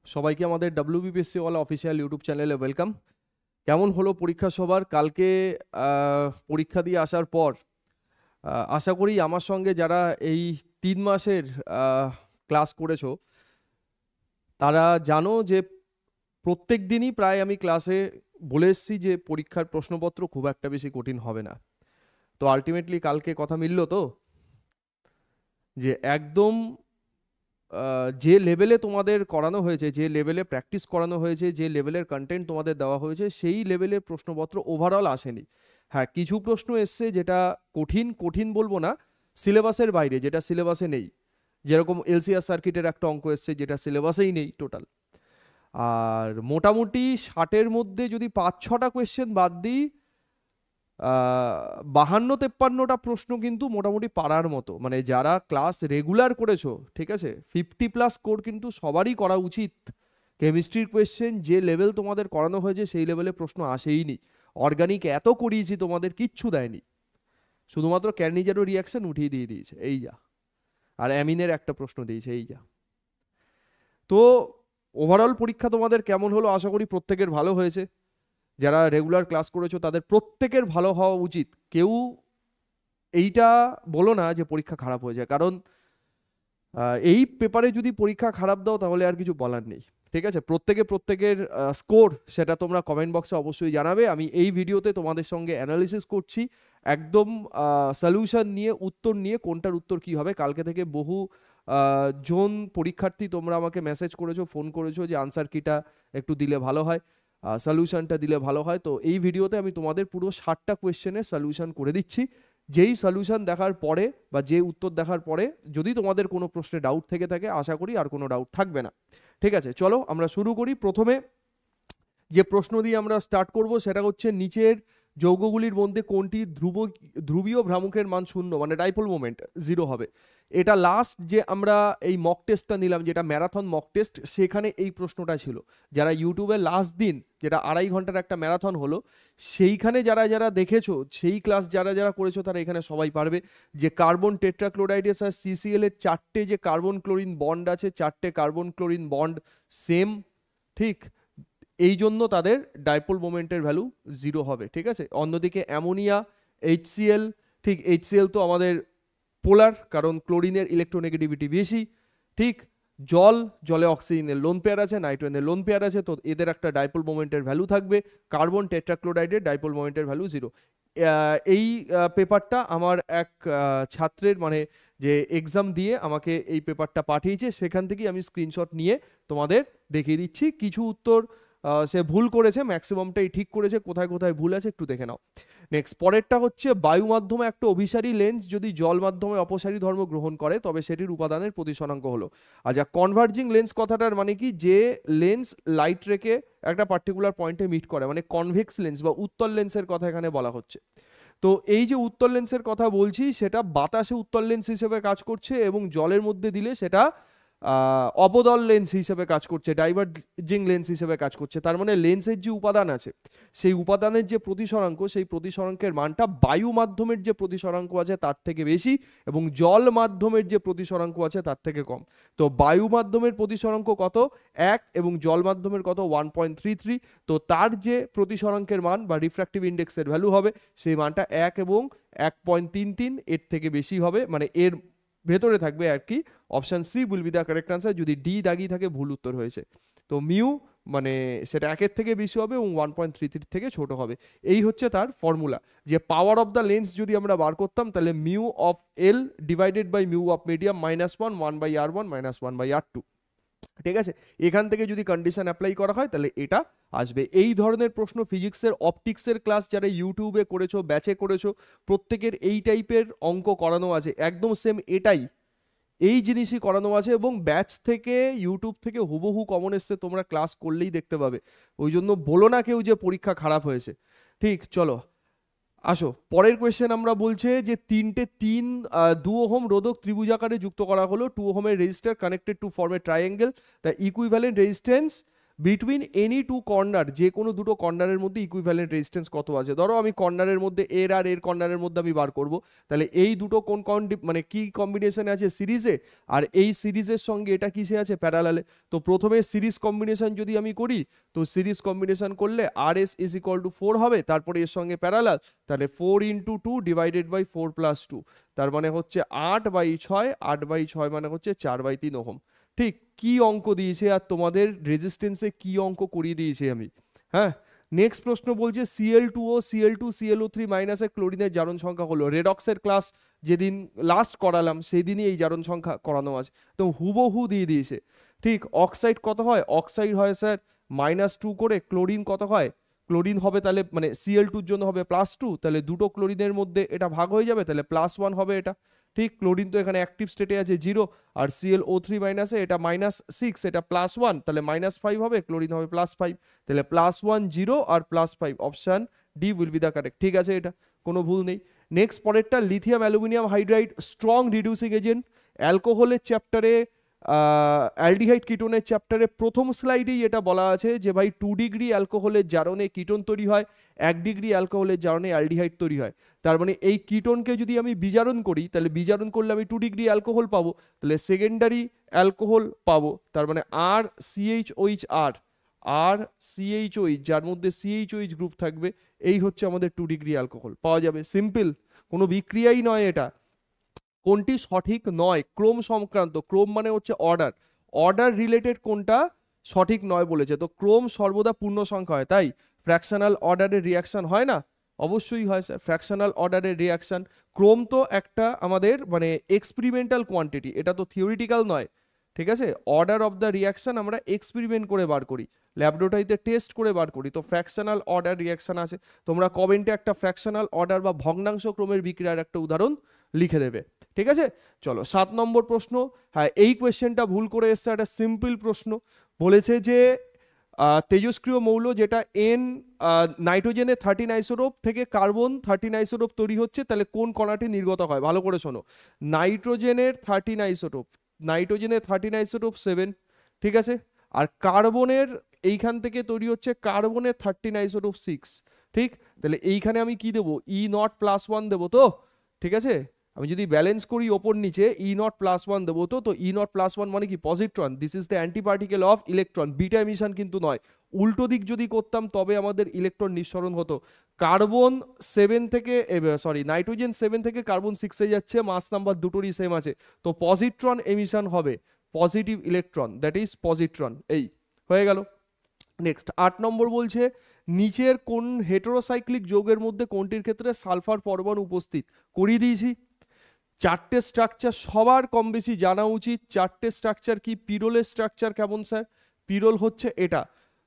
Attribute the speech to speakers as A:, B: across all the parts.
A: সবাইকে আমাদের WBPSC ওয়ালা অফিসিয়াল ইউটিউব চ্যানেলে ওয়েলকাম। কেমন হলো পরীক্ষা সবার? কালকে পরীক্ষা দিয়ে আসার পর আশা করি আমার সঙ্গে যারা এই 3 মাসের ক্লাস করেছো তারা জানো যে প্রত্যেক দিনই প্রায় আমি ক্লাসে বলে এসেছি যে পরীক্ষার প্রশ্নপত্র খুব একটা বেশি কঠিন হবে না। তো আলটিমেটলি কালকে কথা মিলল তো, যে একদম যে লেভেলে তোমাদের করানো হয়েছে, যে লেভেলে প্র্যাকটিস করানো হয়েছে, যে লেভেলের কন্টেন্ট তোমাদের দেওয়া হয়েছে, সেই লেভেলের প্রশ্নপত্র ওভারঅল আসেনি। হ্যাঁ, কিছু প্রশ্ন এসছে যেটা কঠিন, কঠিন বলবো না, সিলেবাসের বাইরে, যেটা সিলেবাসে নেই। যেরকম এলসিআর সার্কিটের একটা অঙ্ক এসছে যেটা সিলেবাসেই নেই টোটাল। আর মোটামুটি 60-এর মধ্যে যদি 5-6টা কোয়েশ্চেন বাদ দিই, 52-53টা প্রশ্ন কিন্তু মোটামুটি পারার মতো। মানে যারা ক্লাস রেগুলার করেছো, ঠিক আছে, 50+ স্কোর কিন্তু সবারই করা উচিত। কেমিস্ট্রির কোয়েশ্চেন যে লেভেল তোমাদের করানো হয়েছে সেই লেভেলে প্রশ্ন আসেইনি। অর্গানিক এত করিয়েছি তোমাদের, কিচ্ছু দেয়নি, শুধুমাত্র ক্যার্নিজারও রিয়াকশন উঠিয়ে দিয়ে দিয়েছে, এই যা। আর অ্যামিনের একটা প্রশ্ন দিয়েছে, এই যা। তো ওভারঅল পরীক্ষা তোমাদের কেমন হলো? আশা করি প্রত্যেকের ভালো হয়েছে। যারা রেগুলার ক্লাস করেছো তাদের প্রত্যেকের ভালো হওয়া উচিত। কেউ এইটা বলো না যে পরীক্ষা খারাপ হয়ে যায়, কারণ এই পেপারে যদি পরীক্ষা খারাপ দাও তাহলে আর কিছু বলার নেই। ঠিক আছে, প্রত্যেকের স্কোর সেটা তোমরা কমেন্ট বক্সে অবশ্যই জানাবে। আমি এই ভিডিওতে তোমাদের সঙ্গে অ্যানালিসিস করছি, একদম সলিউশন নিয়ে, উত্তর নিয়ে, কোনটার উত্তর কি হবে। কালকে থেকে বহু জন পরীক্ষার্থী তোমরা আমাকে মেসেজ করেছো, ফোন করেছো যে আনসার কিটা একটু দিলে ভালো হয়, সলিউশনটা দিলে ভালো হয়। তো এই ভিডিওতে আমি তোমাদের পুরো 60টা কোয়েশ্চেনের সলিউশন করে দিচ্ছি। যেই সলিউশন দেখার পরে বা যে উত্তর দেখার পরে যদি তোমাদের কোনো প্রশ্নে ডাউট থেকে থাকে, আশা করি আর কোনো ডাউট থাকবে না। ঠিক আছে, চলো আমরা শুরু করি। প্রথমে যে প্রশ্ন দিয়ে আমরা স্টার্ট করব সেটা হচ্ছে, নিচের যৌগগুলির মধ্যে কোনটি ধ্রুবীয় ভ্রামকের মান 0, মানে ডাইপোল মোমেন্ট 0 হবে? এটা লাস্ট যে আমরা এই মক টেস্টটা নিলাম, যেটা ম্যারাথন মক টেস্ট, সেখানে এই প্রশ্নটা ছিল। যারা ইউটিউবে লাস্ট দিন, যেটা 2.5 ঘন্টার একটা ম্যারাথন হলো, সেইখানে যারা যারা দেখেছো, সেই ক্লাস যারা যারা করেছো, তারা এখানে সবাই পারবে যে কার্বন টেট্রাক্লোরাইডেস আর CCl এর 4টে যে কার্বন ক্লোরিন বন্ড আছে, 4টে কার্বন ক্লোরিন বন্ড সেম, ঠিক, এই জন্য তাদের ডাইপোল মোমেন্টের ভ্যালু 0 হবে। ঠিক আছে, অন্যদিকে অ্যামোনিয়া, HCl, ঠিক, HCl তো আমাদের পোলার, কারণ ক্লোরিনের ইলেকট্রোনেগেটিভিটি বেশি। ঠিক, জলে অক্সিজেনের লোন পেয়ার আছে, নাইট্রোজেনের লোন পেয়ার আছে, তো এদের একটা ডাইপোল মোমেন্টের ভ্যালু থাকবে। কার্বন টেট্রাক্লোরাইডের ডাইপোল মোমেন্টের ভ্যালু 0। এই পেপারটা আমার এক ছাত্রের, মানে যে এক্সাম দিয়ে আমাকে এই পেপারটা পাঠিয়েছে, সেখান থেকেই আমি স্ক্রিনশট নিয়ে তোমাদের দেখিয়ে দিচ্ছি। কিছু উত্তর সে ভুল করেছে, ম্যাক্সিমামটাই ঠিক করেছে, কোথায় কোথায় ভুল আছে একটু দেখে নাও। নেক্সট, পরেরটা হচ্ছে, বায়ু মাধ্যমে একটা অভিসারী লেন্স যদি জল মাধ্যমে অপসারী ধর্ম গ্রহণ করে তবে সেটির উপাদানের প্রতিসরাঙ্ক হলো। আচ্ছা, কনভার্জিং লেন্স কথাটার মানে কি? যে লেন্স লাইট রেখে একটা পার্টিকুলার পয়েন্টে মিট করে, মানে কনভেক্স লেন্স বা উত্তল লেন্সের কথা এখানে বলা হচ্ছে। তো এই যে উত্তল লেন্সের কথা বলছি, সেটা বাতাসে উত্তল লেন্স হিসেবে কাজ করছে এবং জলের মধ্যে দিলে সেটা অবদল লেন্স হিসেবে কাজ করছে, ডাইভার্জিং লেন্স হিসেবে কাজ করছে। তার মানে লেন্সের যে উপাদান আছে, সেই উপাদানের যে প্রতিসরাঙ্ক, সেই প্রতিসরাঙ্কের মানটা বায়ু মাধ্যমের যে প্রতিসরাঙ্ক আছে তার থেকে বেশি, এবং জল মাধ্যমের যে প্রতিসরাঙ্ক আছে তার থেকে কম। তো বায়ু মাধ্যমের প্রতিসরাঙ্ক কত? 1, এবং জল মাধ্যমের কত? 1.33। তো তার যে প্রতিসরাঙ্কের মান বা রিফ্র্যাক্টিভ ইন্ডেক্সের ভ্যালু হবে, সেই মানটা 1 এবং 1.33 এর থেকে বেশি হবে, মানে এর ভেতরে থাকবে আর কি। Option C will be the correct answer. যদি ডি দাগি থাকে, ভুল উত্তর হয়েছে। তো মিউ মানে সেটা 1-এর থেকে বেশি হবে এবং 1.33 থেকে ছোট হবে। এই হচ্ছে তার ফর্মুলা। যে পাওয়ার অফ দ্য লেন্স যদি আমরা বার করতাম, তাহলে mu of L divided by mu of medium -1 1/r1 -1/r2। ঠিক আছে, এখান থেকে যদি কন্ডিশন অ্যাপ্লাই করা হয় তাহলে এটা আসবে। এই ধরনের প্রশ্ন ফিজিক্সের, অপটিক্সের ক্লাস যারা ইউটিউবে করেছো, ব্যাচে করেছো, প্রত্যেকের এই টাইপের অঙ্ক করানো আছে, একদম সেম এটাই, এই জিনিসই করানো আছে, এবং ব্যাচ থেকে, ইউটিউব থেকে হুবহু কমন এসছে, তোমরা ক্লাস করলেই দেখতে পাবে। ওই জন্য বলো না কেউ যে পরীক্ষা খারাপ হয়েছে। ঠিক, চলো আসো পরের কোয়েশ্চেন। আমরা বলছে যে 2 ওহম রোধক ত্রিভুজাকারে যুক্ত করা হলো। 2 ওহমের register connected to form a triangle, the equivalent resistance between any to corner, যে কোনো দুটো কর্নারের মধ্যে ইকুইভ্যালেন্ট রেজিস্ট্যান্স কত আছে। ধরো আমি কর্নারের মধ্যে এর আর এর কর্নারের মধ্যে আমি বার করব, তাহলে এই দুটো কোন মানে কি কম্বিনেশনে আছে সিরিজে, আর এই সিরিজের সঙ্গে এটা কিসে আছে প্যারালালে। তো প্রথমে সিরিজ কম্বিনেশন যদি আমি করি, তো সিরিজ কম্বিনেশন করলে আর এস ইজ ইকুয়াল টু 4 হবে, তারপরে এর সঙ্গে প্যারালাল, তাহলে 4 ইন্টু 2 ডিভাইডেড বাই 4 প্লাস 2, তার মানে হচ্ছে 8/6, 8/6 মানে হচ্ছে 4/3 ওহম। ঠিক কি অঙ্ক দিয়েছে, আর তোমাদের রেজিস্ট্যান্সে কি অঙ্ক করিয়ে দিয়েছি আমি। হ্যাঁ, নেক্সট প্রশ্ন বলছে Cl2O Cl2 ClO3 মাইনাসে ক্লোরিনের জারণ সংখ্যা হলো। রেডক্সের ক্লাস যেদিন লাস্ট করালাম সেদিনই এই জারণ সংখ্যা করানো আছে, তো হুবহু দিয়ে দিয়েছে। ঠিক, অক্সাইড কত হয়, অক্সাইড হয় স্যার -2 করে, ক্লোরিন কত হয়, ক্লোরিন হবে তাহলে মানে Cl2 জন্য হবে +2, তাহলে দুটো ক্লোরিনের মধ্যে এটা ভাগ হয়ে যাবে, তাহলে +1 হবে এটা। ঠিক, ক্লোরিন তো এখানে অ্যাক্টিভ স্টেটে আছে 0, আর ClO3 মাইনাসে এটা -6, এটা +1, তাহলে -5 হবে, ক্লোরিন হবে +5, তাহলে +1 0 আর +5, option D will be the correct. ঠিক আছে, এটা কোনো ভুল নেই। নেক্সট পরেরটা, lithium aluminium hydride strong reducing agent. অ্যালকোহলের চ্যাপ্টারে অ্যালডিহাইড কিটোনের চ্যাপ্টারে প্রথম স্লাইডেই এটা বলা আছে যে ভাই 2 ডিগ্রি অ্যালকোহলের জারণে কিটোন তৈরি হয়, 1 ডিগ্রি অ্যালকোহলের জারণে অ্যালডিহাইড তৈরি হয়। তার মানে এই কিটোনকে যদি আমি বিজারণ করি, তাহলে বিজারণ করলে আমি 2 ডিগ্রি অ্যালকোহল পাবো, তাহলে সেকেন্ডারি অ্যালকোহল পাবো, তার মানে আর CHOH আর CHOH, যার মধ্যে CHOH গ্রুপ থাকবে, এই হচ্ছে আমাদের 2 ডিগ্রি অ্যালকোহল পাওয়া যাবে। সিম্পল, কোনো বিক্রিয়াই নয় এটা। কোনটি সঠিক নয় ক্রম সংক্রান্ত, ক্রম মানে হচ্ছে অর্ডার, অর্ডার রিলেটেড কোনটা সঠিক নয় বলেছে। তো ক্রম সর্বদা পূর্ণ সংখ্যা হয়, তাই ফ্র্যাকশনাল অর্ডারের রিয়াকশন হয় না, অবশ্যই হয় স্যার ফ্র্যাকশনাল অর্ডারের রিয়াকশন। ক্রোম তো একটা আমাদের মানে এক্সপেরিমেন্টাল কোয়ান্টিটি, এটা তো থিওরিটিক্যাল নয়। ঠিক আছে, অর্ডার অফ দ্য রিয়াকশন আমরা এক্সপেরিমেন্ট করে বার করি, ল্যাবরেটরিতে টেস্ট করে বার করি, তো ফ্র্যাকশনাল অর্ডার রিয়াকশন আছে। তোমরা কমেন্টে একটা ফ্র্যাকশনাল অর্ডার বা ভগ্নাংশ ক্রমের বিক্রিয়ার একটা উদাহরণ লিখে দেবে। ঠিক আছে, চলো 7 নম্বর প্রশ্ন। হ্যাঁ, এই কোয়েশ্চেনটা ভুল করে এসছে, একটা সিম্পল প্রশ্ন বলেছে যে তেজস্ক্রিয় মৌল যেটা N নাইট্রোজেনের 13 আইসোটোপ থেকে কার্বন 13 আইসোটোপ তৈরি হচ্ছে, তাহলে কোন কণাটি নির্গত হয়। ভালো করে শোনো, নাইট্রোজেনের 13 আইসোটোপ, নাইট্রোজেনের 13 আইসোটোপ 7, ঠিক আছে, আর কার্বনের এইখান থেকে তৈরি হচ্ছে কার্বনের 13 আইসোটোপ 6। ঠিক, তাহলে এইখানে আমি কি দেবো, E0+1 দেবো তো। ঠিক আছে, আমি যদি ব্যালেন্স করি ওপর নিচে, E0+1 দেবো তো E0+1 মানে কি positron, this is the antiparticle of electron, beta emission কিন্তু নয়। উল্টো দিক যদি করতাম তবে আমাদের ইলেকট্রন নিঃসরণ হতো। কার্বন 7 থেকে নাইট্রোজেন 7 থেকে কার্বন 6 এ যাচ্ছে, মাস নাম্বার দুটোরই সেম আছে, তো পজিট্রন এমিশন হবে, positive electron, that is positron. এই হয়ে গেল। নেক্সট 8 নম্বর বলছে নিচের কোন হেটেরোসাইক্লিক যৌগের মধ্যে কোনটির ক্ষেত্রে সালফার পরমাণু উপস্থিত, করিয়ে দিয়েছি। চারটে স্ট্রাকচার সবার কম বেশি জানা উচিত। চারটে স্ট্রাকচার কি, পিরোলের স্ট্রাকচার কেমন স্যার, পিরোল হচ্ছে এটা,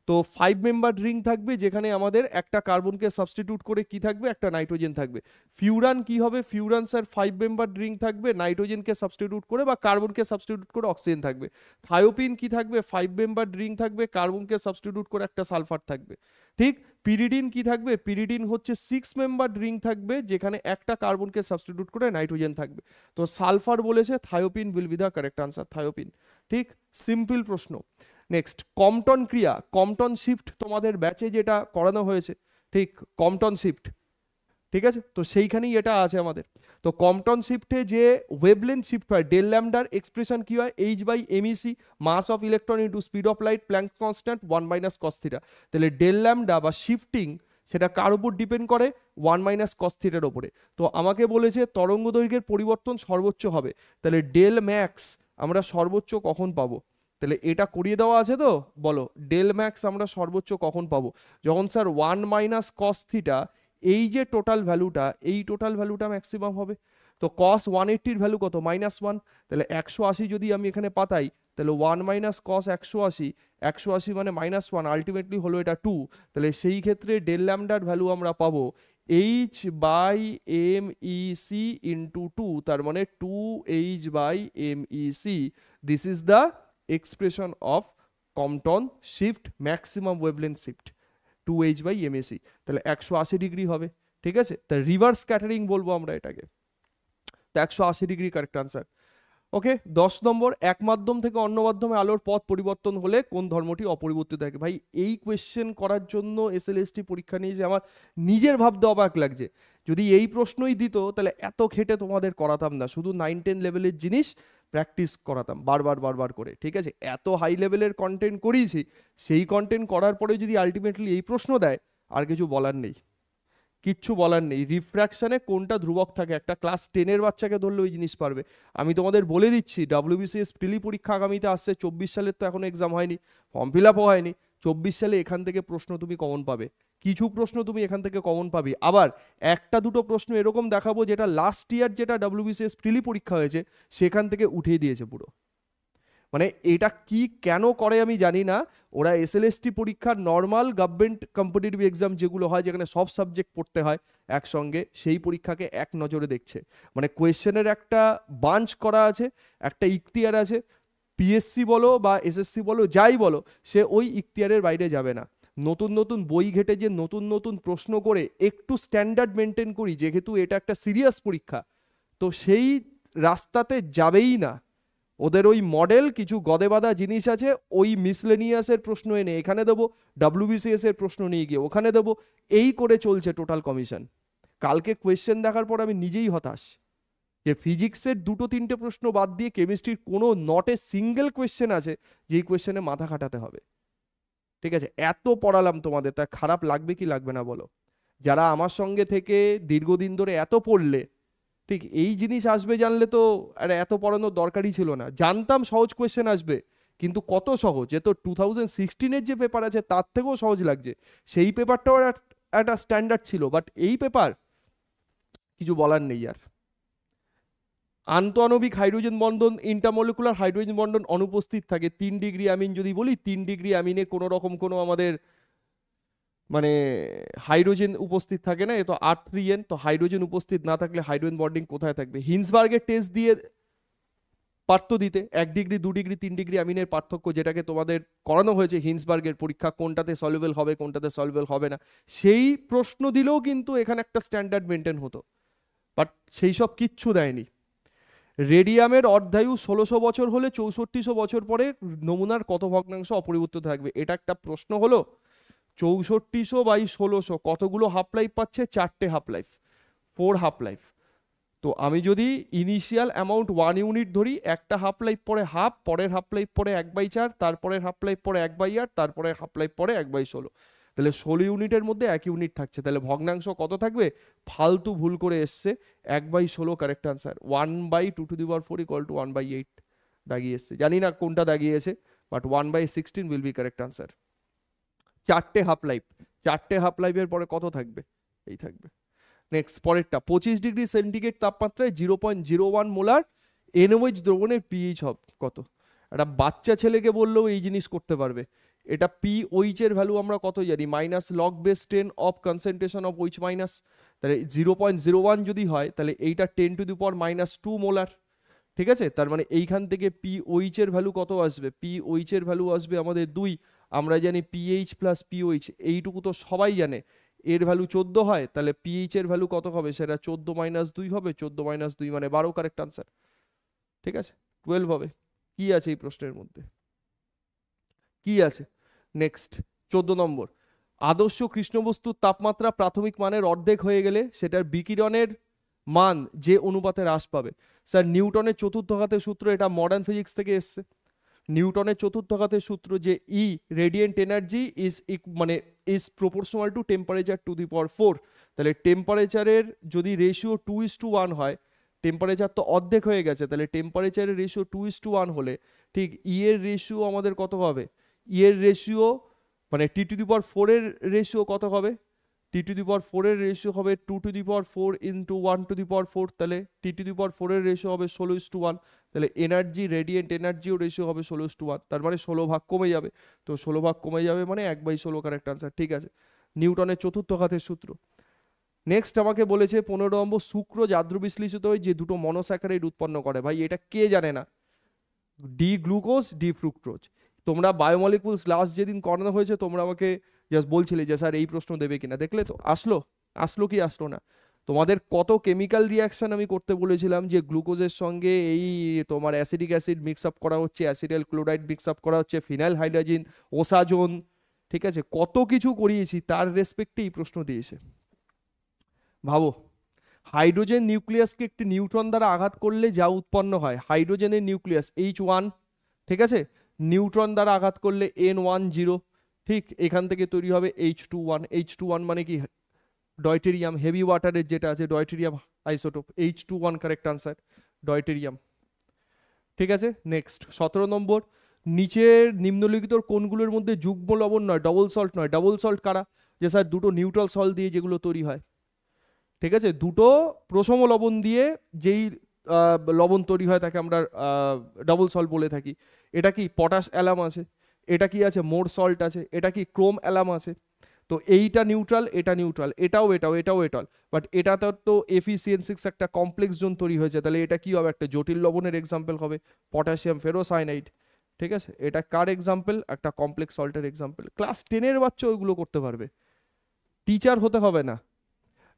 A: তো 5 মেম্বার রিং থাকবে যেখানে আমাদের একটা কার্বনকে সাবস্টিটিউট করে কি থাকবে, একটা নাইট্রোজেন থাকবে। ফিউরান কি হবে, ফিউরান স্যার 5 মেম্বার রিং থাকবে, নাইট্রোজেনকে সাবস্টিটিউট করে বা কার্বনকে সাবস্টিটিউট করে অক্সিজেন থাকবে। থায়োপিন কি থাকবে, 5 মেম্বার রিং থাকবে, কার্বনকে সাবস্টিটিউট করে একটা সালফার থাকবে। ঠিক, পিরিডিন কি থাকবে, পিরিডিন হচ্ছে 6 মেম্বার রিং থাকবে যেখানে একটা কার্বনকে সাবস্টিটিউট করে নাইট্রোজেন থাকবে। তো সালফার বলেছে, thiophene will be the correct answer, thiophene. ঠিক, সিম্পল প্রশ্ন। নেক্সট কম্পটন ক্রিয়া, কম্পটন শিফট তোমাদের ব্যাচে যেটা করানো হয়েছে, ঠিক কম্পটন শিফট, ঠিক আছে, তো সেইখানেই এটা আছে আমাদের। তো কম্পটন শিফটে যে ওয়েভলেন্থ শিফট হয়, ডেল ল্যামডার এক্সপ্রেশন কি হয়, H/mEc, mass of electron into speed of light, Planck constant 1 - cos θ। তাহলে ডেল ল্যামডা বা শিফটিং সেটা কার উপর ডিপেন্ড করে, 1 - cos θ এর উপরে। তো আমাকে বলেছে তরঙ্গ দৈর্ঘ্যের পরিবর্তন সর্বোচ্চ হবে, তাহলে ডেল ম্যাক্স আমরা সর্বোচ্চ কখন পাবো, তাহলে এটা করিয়ে দেওয়া আছে তো, বলো ডেল ম্যাক্স আমরা সর্বোচ্চ কখন পাবো, যখন স্যার 1 - cos θ, এই যে টোটাল ভ্যালুটা, এই টোটাল ভ্যালুটা ম্যাক্সিমাম হবে। তো cos 180 ভ্যালু কত, -1, তাহলে 180 যদি আমি এখানে পাতাই, তাহলে 1 - cos 180, 180 মানে -1, আলটিমেটলি হলো এটা 2, তাহলে সেই ক্ষেত্রে ডেল ল্যামডার ভ্যালু আমরা পাবো H/mEc ইন্টু 2, তার মানে 2H/mEc, this is the expression of Compton shift, maximum wavelength shift 2H/mEc, তাহলে 180 ডিগ্রি হবে। ঠিক আছে, তা রিভার্স স্ক্যাটারিং বলবো আমরা এটাকে, তো 180 ডিগ্রি কারেক্ট আনসার। ওকে, 10 নম্বর, এক মাধ্যম থেকে অন্য মাধ্যমে আলোর পথ পরিবর্তন হলে কোন ধর্মটি অপরিবর্তিত থাকে? ভাই এই কোয়েশ্চেন করার জন্য এসএলএসটি পরীক্ষা নিয়ে যে আমার নিজের ভাবতে অবাক লাগছে। যদি এই প্রশ্নই দিত তাহলে এত খেটে তোমাদের করাতাম না, শুধু 9-10 লেভেলের জিনিস প্র্যাকটিস করাতাম বারবার বারবার করে, ঠিক আছে? এত হাই লেভেলের কন্টেন্ট করিয়েছি, সেই কন্টেন্ট করার পরে যদি আলটিমেটলি এই প্রশ্ন দেয়, আর কিছু বলার নেই, কিচ্ছু বলার নেই। রিফ্র্যাকশনে কোনটা ধ্রুবক থাকে, একটা ক্লাস 10-এর বাচ্চাকে ধরলে ওই জিনিস পারবে। আমি তোমাদের বলে দিচ্ছি, WBCS প্রিলি পরীক্ষা আগামীতে আসছে, 24 সালের তো এখনো এক্সাম হয়নি, ফর্ম ফিল আপও হয়নি। 24 সালে এখান থেকে প্রশ্ন তুমি কমন পাবে, কিছু প্রশ্ন তুমি এখান থেকে কমন পাবে। আবার একটা দুটো প্রশ্ন এরকম দেখাবো যেটা লাস্ট ইয়ার যেটা WBCS প্রিলি পরীক্ষা হয়েছে সেখান থেকে উঠিয়ে দিয়েছে পুরো। মানে এটা কি কেন করে আমি জানি না, ওরা এসএলএসটি পরীক্ষার নর্মাল গভর্নমেন্ট কম্পিটিটিভ এক্সাম যেগুলো হয়, যেখানে সব সাবজেক্ট পড়তে হয় একসঙ্গে, সেই পরীক্ষাকে এক নজরে দেখছে। মানে কোয়েশ্চেনের একটা বাঞ্চ করা আছে, একটা ইখতিয়ার আছে, পিএসসি বলো বা এসএসসি বলো যাই বলো, সে ওই ইখতিয়ারের বাইরে যাবে না। নতুন নতুন বই ঘেটে যে নতুন নতুন প্রশ্ন করে একটু স্ট্যান্ডার্ড মেনটেন করি, যেহেতু এটা একটা সিরিয়াস পরীক্ষা, তো সেই রাস্তাতে যাবেই না। ওদের ওই মডেল কিছু গদে বাঁধা জিনিস আছে, ওই মিসলেনিয়াসের প্রশ্ন এনে এখানে দেবো, WBCS এর প্রশ্ন নিয়ে গিয়ে ওখানে দেবো, এই করে চলছে টোটাল কমিশন। কালকে কোয়েশ্চেন দেখার পর আমি নিজেই হতাশ যে ফিজিক্সের 2-3টে প্রশ্ন বাদ দিয়ে কেমিস্ট্রির কোনো নট এ সিঙ্গেল কোয়েশ্চেন আছে যেই কোয়েশ্চেনে মাথা খাটাতে হবে। ঠিক আছে, এত পড়ালাম তোমাদের, তা খারাপ লাগবে কি লাগবে না বলো? যারা আমার সঙ্গে থেকে দীর্ঘদিন ধরে এত পড়লে, ঠিক এই জিনিস আসবে জানলে তো আর এত পড়ানোর দরকারই ছিল না। জানতাম সহজ কোয়েশ্চেন আসবে, কিন্তু কত সহজ! এ তো 2016-এর যে পেপার আছে তার থেকেও সহজ লাগছে। সেই পেপারটাও একটা স্ট্যান্ডার্ড ছিল, বাট এই পেপার কিছু বলার নেই আর। আন্তঃআণবিক হাইড্রোজেন বন্ধন, ইন্টারমলিকুলার হাইড্রোজেন বন্ধন অনুপস্থিত থাকে 3 ডিগ্রি অ্যামিন যদি বলি, 3 ডিগ্রি অ্যামিনে কোনো রকম কোনো আমাদের মানে হাইড্রোজেন উপস্থিত থাকে না, এ তো R3N, তো হাইড্রোজেন উপস্থিত না থাকলে হাইড্রোজেন বন্ডিং কোথায় থাকবে? হিন্সবার্গের টেস্ট দিয়ে পারতো দিতে 1 ডিগ্রি 2 ডিগ্রি 3 ডিগ্রি অ্যামিনের পার্থক্য, যেটাকে তোমাদের করানো হয়েছে হিন্সবার্গের পরীক্ষা, কোনটাতে সলিউবল হবে কোনটাতে সলিউবল হবে না, সেই প্রশ্ন দিলেও কিন্তু এখানে একটা স্ট্যান্ডার্ড মেনটেন হতো, বাট সেই সব কিচ্ছু দেয়নি। রেডিয়ামের অর্ধায়ু 1600 বছর হলে 6400 বছর পরে নমুনার কত ভগ্নাংশ অপরিবর্তিত থাকবে? এটা একটা প্রশ্ন হলো। 6400/1600 কতগুলো হাফ লাইফ পাচ্ছে? 4টে হাফ লাইফ, 4 হাফ লাইফ। তো আমি যদি ইনিশিয়াল অ্যামাউন্ট 1 ইউনিট ধরি, একটা হাফ লাইফ পরে হাফ, পরের হাফ লাইফ পরে 1/4, তারপরের হাফ লাইফ পরে 1/8, তারপরে হাফ লাইফ পরে 1/16, তাহলে 16 ইউনিটের মধ্যে 1 ইউনিট থাকছে, তাহলে ভগ্নাংশ কত থাকবে? ফালতু ভুল করে এসছে, 1/16 কারেক্ট আনসার। 1/2 = 1/8 দাগিয়ে এসছে, জানি না কোনটা দাগিয়েছে, but 1/16 will be correct answer. 4টে হাফ লাইফ, 4টে হাফ লাইফের পরে কত থাকবে? এই থাকবে। নেক্সট পরেরটা, 25 ডিগ্রি সেন্টিগ্রেড তাপমাত্রায় 0.01 মোলার NaOH দ্রবণের পিএইচ কত? একটা বাচ্চা ছেলেকে বললেও এই জিনিস করতে পারবে। এটা পিওইচ এর ভ্যালু আমরা কত জানি? -log-10 of concentration of OH minus, তাহলে 0.01 যদি হয় তাহলে এইটা 10⁻²⁻² মোলার। ঠিক আছে, তার মানে এইখান থেকে পিওইচ এর ভ্যালু কত আসবে? পিওইচ এর ভ্যালু আসবে আমাদের 2। আমরা জানি পিএইচ প্লাস পিওইচ, এইটুকু তো সবাই জানে, এর ভ্যালু 14 হয়, তাহলে পিএইচ এর ভ্যালু কত হবে? সেটা 14-2 হবে, 14-2 মানে 12 কারেক্ট আনসার। ঠিক আছে, 12 হবে। কি আছে এই প্রশ্নের মধ্যে? কি আছে? নেক্সট 14 নম্বর, আদর্শ কৃষ্ণবস্তুর তাপমাত্রা প্রাথমিক মানের অর্ধেক হয়ে গেলে সেটার বিকিরণের মান যে অনুপাতে হ্রাস পাবে। স্যার নিউটনের চতুর্থ ঘাতের সূত্র, এটা মডার্ন ফিজিক্স থেকে এসছে। নিউটনের চতুর্থ ঘাতের সূত্র যে E radiant energy is proportional to temperature to the power 4, তাহলে টেম্পারেচারের যদি রেশিও 2:1 হয়, টেম্পারেচার তো অর্ধেক হয়ে গেছে, তাহলে টেম্পারেচারের রেশিও 2:1 হলে ঠিক ই এর রেশিও আমাদের কত হবে? ই এর রেশিও মানে T⁴ এর রেশিও কত হবে? T⁴ এর রেশিও হবে 2⁴ ইন্টু 1⁴, তাহলে T⁴ এর রেশিও হবে 16:1, তাহলে এনার্জি রেডিয়েন্ট এনার্জিও রেশিও হবে 16:1, তার মানে 16 ভাগ কমে যাবে, তো 16 ভাগ কমে যাবে মানে 1/16 কারেক্ট আনসার। ঠিক আছে, নিউটনের চতুর্থ ঘাতের সূত্র। নেক্সট আমাকে বলেছে 15 নম্বর, সুক্রোজ আদ্র বিশ্লেষিত হয়ে যে দুটো মনোস্যাকারাইড উৎপন্ন করে। ভাই এটা কে জানে না? D glucose, D fructose. তোমরা বায়োমলিকুলস লাস্ট যেদিন করানো হয়েছে তোমরা আমাকে জাস্ট বলছিলে যে স্যার এই প্রশ্ন দেবে কিনা, দেখলে তো আসলো কি আসলো না? তোমাদের কত কেমিক্যাল রিয়াকশন আমি করতে বলেছিলাম, যে গ্লুকোজের সঙ্গে এই তোমার অ্যাসিডিক অ্যাসিড মিক্স আপ করা হচ্ছে, অ্যাসিডাল ক্লোরাইড মিক্স আপ করা হচ্ছে, ফিনাইল হাইড্রোজেন, ওসাজোন, ঠিক আছে, কত কিছু করিয়েছি, তার রেসপেক্টেই প্রশ্ন দিয়েছে। ভাবো, হাইড্রোজেন নিউক্লিয়াসকে একটি নিউট্রন দ্বারা আঘাত করলে যা উৎপন্ন হয়, হাইড্রোজেনের নিউক্লিয়াস H1, ঠিক আছে, নিউট্রন দ্বারা আঘাত করলে N10, ঠিক, এখান থেকে তৈরি হবে H21। H21 মানে কি, ডয়টেরিয়াম, হেভি ওয়াটারের যেটা আছে deuterium isotope, H21 correct answer, deuterium. ঠিক আছে, নেক্সট 17 নম্বর, নিচের নিম্নলিখিত কোনগুলোর মধ্যে যুগ্ম লবণ নয়, ডবল সল্ট নয়? ডবল সল্ট কারা? যে স্যার দুটো নিউট্রাল সল্ট দিয়ে যেগুলো তৈরি হয়, ঠিক আছে, দুটো প্রশম লবণ দিয়ে যেই লবণ তৈরি হয় তাকে আমরা ডবল সল্ট বলে থাকি। এটা কি পটাশ অ্যালাম আছে, এটা কি আছে মোর সল্ট আছে, এটা কি ক্রোম অ্যালাম আছে। তো এইটা নিউট্রাল, এটা নিউট্রাল, এটাও এটাও এটাও এটাল, বাট এটাতে তো Fe(CN6) একটা কমপ্লেক্স জোন তৈরি হয়েছে, তাহলে এটা কি হবে, একটা জটিল লবণের এক্সাম্পল হবে, পটাশিয়াম ফেরোসাইনাইড। ঠিক আছে, এটা কার এক্সাম্পল, একটা কমপ্লেক্স সল্টের এক্সাম্পল। ক্লাস 10-এর বাচ্চা ওইগুলো করতে পারবে, টিচার হতে হবে না।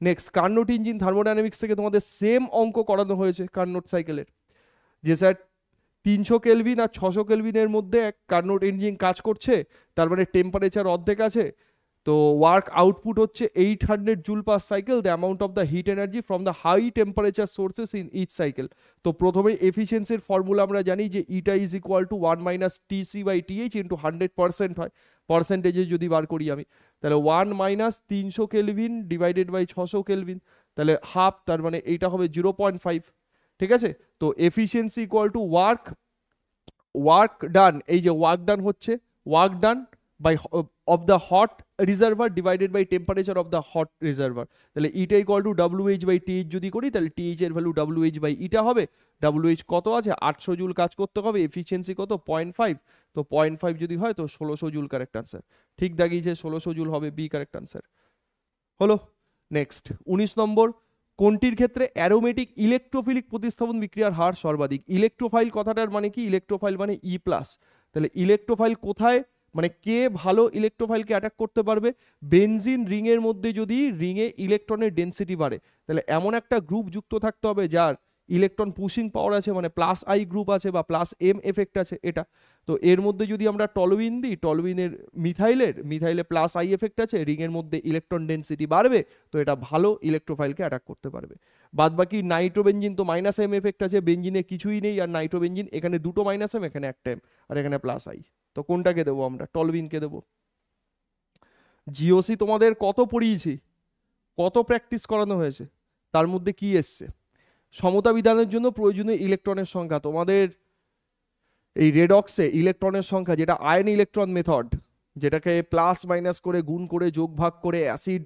A: নেক্সট, কার্নোট ইঞ্জিন থার্মোডাইনামিক্স থেকে তোমাদের সেম অঙ্ক করানো হয়েছে কার্নোট সাইকেলের, যে স্যার 300 কেলভিন আর 600 কেলভিনের মধ্যে এক কার্নোট ইঞ্জিন কাজ করছে, তার মানে টেম্পারেচার অর্ধেক আছে, তো ওয়ার্ক আউটপুট হচ্ছে 800 joule per cycle, the amount of the heat energy from the high temperature sources in each cycle. তো প্রথমে এফিসিয়েন্সির ফর্মুলা আমরা জানি যে eta is equal to 1 - TC/TH into 100% হয়, পার্সেন্টেজে যদি বার করি আমি, তাহলে 1 - 300 কেলভিন ডিভাইডেড বাই 600 কেলভিন, তাহলে হাফ, তার মানে এইটা হবে 0.5। ঠিক আছে, তো efficiency equal to work done, এই যে ওয়ার্ক ডান হচ্ছে work done by of the hot reservoir divided by temperature of the hot reservoir, তাহলে ইটা ইকুয়াল টু WH/TH যদি করি, তাহলে TH এর ভ্যালু WH/ইটা হবে। WH কত আছে, 800 জুল কাজ করতে হবে, এফিসিয়েন্সি কত 0.5, তো 0.5 যদি হয় তো 1600 জুল কারেক্ট আনসার। ঠিক দাগিয়েছে, 1600 জুল হবে বি কারেক্ট আনসার। হলো। নেক্সট 19 নম্বর, কোনটির ক্ষেত্রে অ্যারোমেটিক ইলেকট্রোফিলিক প্রতিস্থাপন বিক্রিয়ার হার সর্বাধিক? ইলেকট্রোফাইল কথাটার মানে কি, ইলেকট্রোফাইল মানে E+, তাহলে ইলেকট্রোফাইল কোথায়, মানে কে ভালো ইলেকট্রোফাইলকে অ্যাটাক করতে পারবে? বেনজিন রিংয়ের মধ্যে যদি রিংয়ে ইলেকট্রনের ডেন্সিটি বাড়ে, তাহলে এমন একটা গ্রুপ যুক্ত থাকতে হবে যার ইলেকট্রন পুশিং পাওয়ার আছে, মানে +I গ্রুপ আছে বা +M এফেক্ট আছে, এটা। তো এর মধ্যে যদি আমরা টলুইন দিই, টলুইনের মিথাইলে +I এফেক্ট আছে, রিংয়ের মধ্যে ইলেকট্রন ডেন্সিটি বাড়বে, তো এটা ভালো ইলেকট্রোফাইলকে অ্যাটাক করতে পারবে। বাদ বাকি নাইট্রোবেনজিন তো -M এফেক্ট আছে, বেনজিনে কিছুই নেই, আর নাইট্রোবেনজিন এখানে দুটো -M, এখানে একটা M, আর এখানে +I, তো কোনটাকে দেবো আমরা, টলুইনকে দেবো। জিওসি তোমাদের কত পড়িয়েছি, কত প্র্যাকটিস করানো হয়েছে, তার মধ্যে কি এসছে? সমতা বিধানের জন্য প্রয়োজনীয় ইলেকট্রনের সংখ্যা, তোমাদের এই রেডক্সে ইলেকট্রনের সংখ্যা, যেটা আয়ন ইলেকট্রন মেথড, যেটাকে প্লাস মাইনাস করে গুণ করে যোগ ভাগ করে অ্যাসিড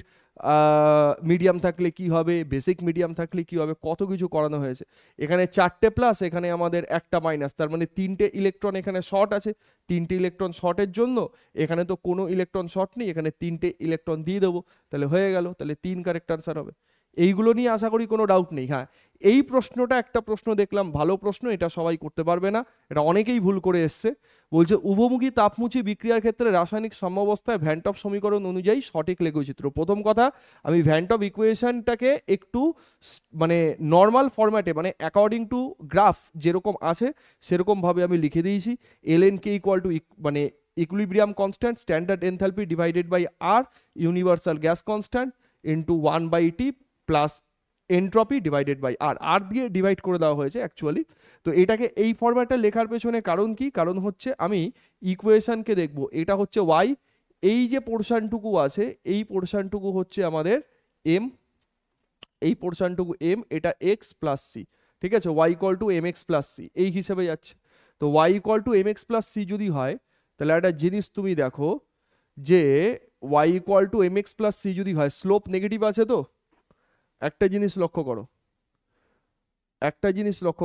A: মিডিয়াম থাকলে কি হবে, বেসিক মিডিয়াম থাকলে কি হবে, কত কিছু করানো হয়েছে। এখানে 4টে প্লাস, এখানে আমাদের একটা মাইনাস, তার মানে 3টে ইলেকট্রন এখানে শর্ট আছে, 3টে ইলেকট্রন শর্টের জন্য এখানে তো কোনো ইলেকট্রন শর্ট নেই, এখানে 3টে ইলেকট্রন দিয়ে দেবো, তাহলে হয়ে গেল, তাহলে 3 কারেক্ট আনসার হবে। এইগুলো নিয়ে আশা করি কোনো ডাউট নেই। হ্যাঁ, এই প্রশ্নটা একটা প্রশ্ন দেখলাম, ভালো প্রশ্ন, এটা সবাই করতে পারবে না, এটা অনেকেই ভুল করে এসছে। বলছে উভমুখী তাপমুচি বিক্রিয়ার ক্ষেত্রে রাসায়নিক সাম্যাবস্থায় ভ্যান্টপ সমীকরণ অনুযায়ী সঠিক লেখচিত্র। প্রথম কথা, আমি ভ্যান্টপ ইকুয়েশনটাকে একটু মানে নর্মাল ফরম্যাটে, মানে অ্যাকর্ডিং টু গ্রাফ যেরকম আছে সেরকমভাবে আমি লিখে দিয়েছি। ln(k) ইকুয়াল টু মানে equilibrium constant, standard enthalpy divided by R, universal gas constant into 1/T plus entropy divided by R দিয়ে ডিভাইড করে দেওয়া হয়েছে অ্যাকচুয়ালি। তো এটাকে এই ফরম্যাটে লেখার পেছনে কারণ কি, কারণ হচ্ছে আমি ইকুয়েশনকে দেখব, এটা হচ্ছে y, এই যে পোর্শনটুকু আছে এই পোর্শনটুকু হচ্ছে আমাদের m, এই পোর্শনটুকু m, এটা x প্লাস c, ঠিক আছে, y equal to mx plus c এই হিসেবে যাচ্ছে। তো y equal to mx plus c যদি হয়, তাহলে একটা জিনিস তুমি দেখো যে y equal to mx plus c যদি হয়, স্লোপ নেগেটিভ আছে, তো একটা জিনিস লক্ষ্য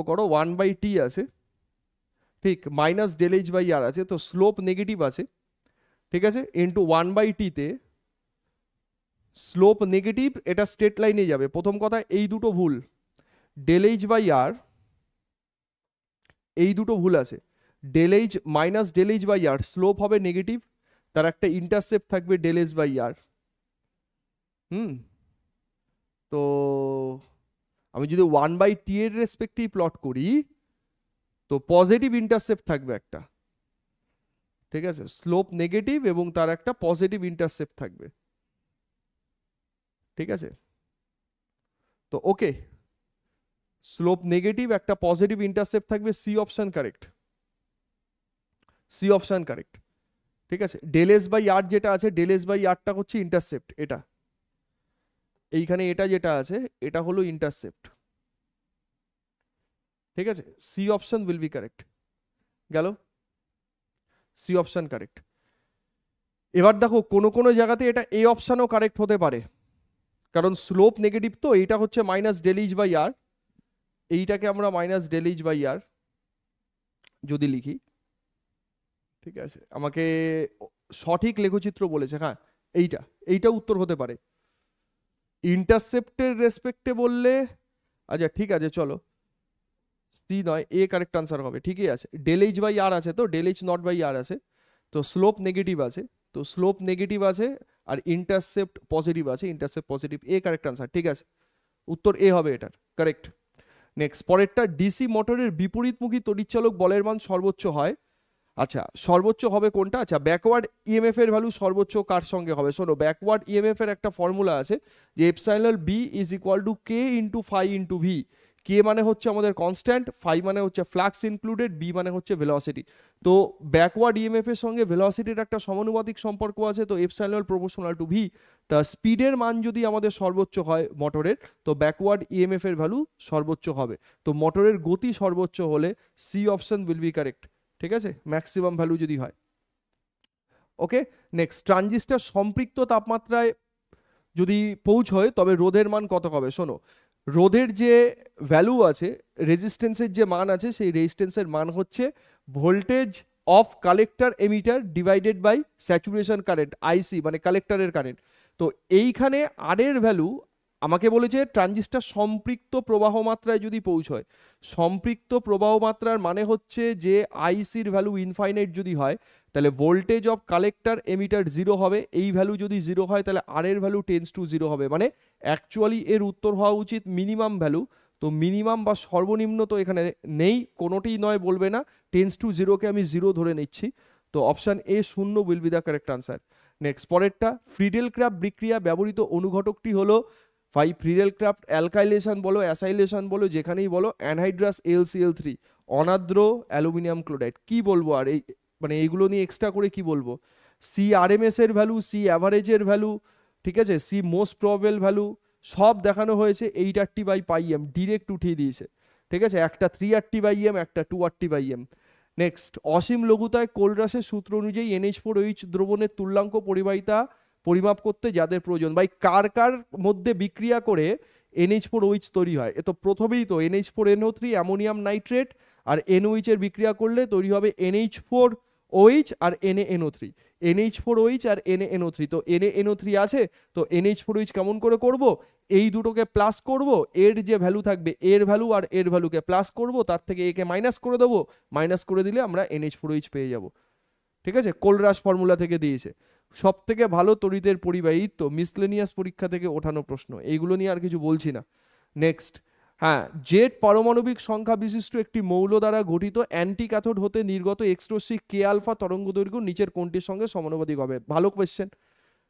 A: করো, 1/t আছে, ঠিক, -∂h/r আছে, তো স্লোপ নেগেটিভ আছে, ঠিক আছে, ইন্টু 1/t তে স্লোপ নেগেটিভ, এটা স্ট্রেট লাইনে যাবে। প্রথম কথা, এই দুটো ভুল, ∂h/r এই দুটো ভুল আছে, -∂h/r স্লোপ হবে নেগেটিভ, তার একটা ইন্টারসেপ্ট থাকবে ∂s/r, তো আমি যদি 1/t এর রেসপেক্টেই প্লট করি, তো পজিটিভ ইন্টারসেপ্ট থাকবে একটা, ঠিক আছে, স্লোপ নেগেটিভ এবং তার একটা পজিটিভ ইন্টারসেপ্ট থাকবে, ঠিক আছে। তো ওকে, স্লোপ নেগেটিভ, একটা পজিটিভ ইন্টারসেপ্ট থাকবে, C option correct, C option correct, ঠিক আছে। ডেল এস বাই আর যেটা আছে, ডেল এস বাই আরটা হচ্ছে ইন্টারসেপ্ট, এটা এইখানে এটা যেটা আছে এটা হলো ইন্টারসেপ্ট, ঠিক আছে। C option will be correct, গেল, সি অপশন কারেক্ট। এবার দেখো কোনো কোনো জায়গাতে এটা এ অপশনও কারেক্ট হতে পারে, কারণ স্লোপ নেগেটিভ, তো এইটা হচ্ছে মাইনাস ডেল এইচ বাই আর, এইটাকে আমরা মাইনাস ডেল এইচ বাই আর যদি লিখি, ঠিক আছে, আমাকে সঠিক লেখচিত্র বলেছে, হ্যাঁ এইটা, এইটা উত্তর হতে পারে। ইন্টারসেপ্টের রেসপেক্টে বললে, আচ্ছা ঠিক আছে চলো, সি নয়, এ কারেক্ট আনসার হবে, ঠিকই আছে। ডেল এইচ বাই আর আছে, তো ডেল এইচ নট বাই আর আছে, তো স্লোপ নেগেটিভ আছে, তো স্লোপ নেগেটিভ আছে, আর ইন্টারসেপ্ট পজিটিভ আছে, ইন্টারসেপ্ট পজিটিভ, এ কারেক্ট আনসার, ঠিক আছে, উত্তর এ হবে এটার, কারেক্ট। নেক্সট পরেরটা, ডিসি মোটরের বিপরীতমুখী তড়িৎচালক বলের মান সর্বোচ্চ হয়, আচ্ছা সর্বোচ্চ হবে কোনটা, আচ্ছা ব্যাকওয়ার্ড ইএমএফ এর ভ্যালু সর্বোচ্চ কার সঙ্গে হবে, শোনো ব্যাকওয়ার্ড ইএমএফ এর একটা ফর্মুলা আছে যে epsilon B is equal to K into phi into V, K মানে হচ্ছে আমাদের কনস্ট্যান্ট, ফাই মানে হচ্ছে ফ্লাক্স ইনক্লুডেড, বি মানে হচ্ছে ভেলোসিটি। তো ব্যাকওয়ার্ড ইএমএফ এর সঙ্গে ভেলোসিটির একটা সমানুপাতিক সম্পর্ক আছে, তো এপসাইলন প্রপোর্শনাল টু ভি, তা স্পিডের মান যদি আমাদের সর্বোচ্চ হয় মোটরের, তো ব্যাকওয়ার্ড ইএমএফ এর ভ্যালু সর্বোচ্চ হবে, তো মোটরের গতি সর্বোচ্চ হলে C option will be correct, ঠিক আছে, ম্যাক্সিমাম ভ্যালু যদি হয়। ওকে, নেক্সট, ট্রানজিস্টর সম্পৃক্ত তাপমাত্রায় যদি পৌঁছয় তবে রোধের মান কত হবে, শোনো রোধের যে ভ্যালু আছে, রেজিস্ট্যান্সের যে মান আছে, সেই রেজিস্ট্যান্সের মান হচ্ছে voltage of collector emitter divided by saturation current, IC মানে কালেক্টরের কারেন্ট। তো এইখানে আর এর ভ্যালু আমাকে বলেছে ট্রানজিস্টর সম্পৃক্ত প্রবাহ মাত্রায় যদি পৌঁছয়, সম্পৃক্ত প্রবাহ মাত্রার মানে হচ্ছে যে আইসির ভ্যালু ইনফাইনাইট যদি হয়, তাহলে voltage of collector emitter zero হবে, এই ভ্যালু যদি জিরো হয় তাহলে আর এর ভ্যালু টেন্স টু জিরো হবে, মানে অ্যাকচুয়ালি এর উত্তর হওয়া উচিত মিনিমাম ভ্যালু, তো মিনিমাম বা সর্বনিম্ন তো এখানে নেই, কোনোটিই নয় বলবে না, টেন্স টু জিরোকে আমি জিরো ধরে নিচ্ছি, তো অপশান এ শূন্য will be the correct answer. Next পরেরটা, ফ্রিডেল ক্রাফট বিক্রিয়া ব্যবহৃত অনুঘটকটি হলো, ভাই ফ্রিডেল ক্রাফট অ্যালকাইলেশন বলো অ্যাসাইলেশন বলো যেখানেই বলো, অ্যানহাইড্রাস LCl3, অনাদ্র অ্যালুমিনিয়াম ক্লোরাইড, কি বলবো আর এই, মানে এইগুলো নিয়ে এক্সট্রা করে কি বলবো, সি আরএমএস এর ভ্যালু, সি অ্যাভারেজের ভ্যালু, ঠিক আছে, সি মোস্ট প্রবেবল ভ্যালু, সব দেখানো হয়েছে, 8RT/πm ডিরেক্ট উঠিয়ে দিয়েছে, ঠিক আছে, একটা 3RT/m, একটা 2RT/m। নেক্সট, অসীম লঘুতায় কোলরাসের সূত্র অনুযায়ী NH4OH দ্রবণের তুল্যাঙ্ক পরিবাহিতা পরিমাপ করতে যাদের প্রয়োজন, ভাই কার কার মধ্যে বিক্রিয়া করে NH4OH তৈরি হয়, এ তো প্রথমেই তো NH4NO3 অ্যামোনিয়াম নাইট্রেট আর NOH এর বিক্রিয়া করলে তৈরি হবে NH4OH আর NaNO3, NH4OH আর NaNO3, তো NaNO3 আছে, তো NH4OH কেমন করে করব, এই দুটোকে প্লাস করব, এর যে ভ্যালু থাকবে এর ভ্যালু আর এর ভ্যালুকে প্লাস করব, তার থেকে একে মাইনাস করে দেবো, মাইনাস করে দিলে আমরা NH4OH পেয়ে যাব, ঠিক আছে, কোলরাস ফর্মুলা থেকে দিয়েছে। সব থেকে ভালো তড়িতের পরিবাহী, তো মিসলেনিয়াস পরীক্ষা থেকে ওঠানো প্রশ্ন, এইগুলো নিয়ে আর কিছু বলছি না। নেক্সট, হ্যাঁ, জেড পারমাণবিক সংখ্যা বিশিষ্ট একটি মৌল দ্বারা গঠিত অ্যান্টি ক্যাথোড হতে নির্গত এক্স রশ্মি কে আলফা তরঙ্গ দৈর্ঘ্য নিচের কোনটির সঙ্গে সমানুপাতিক হবে, ভালো কোয়েশ্চেন,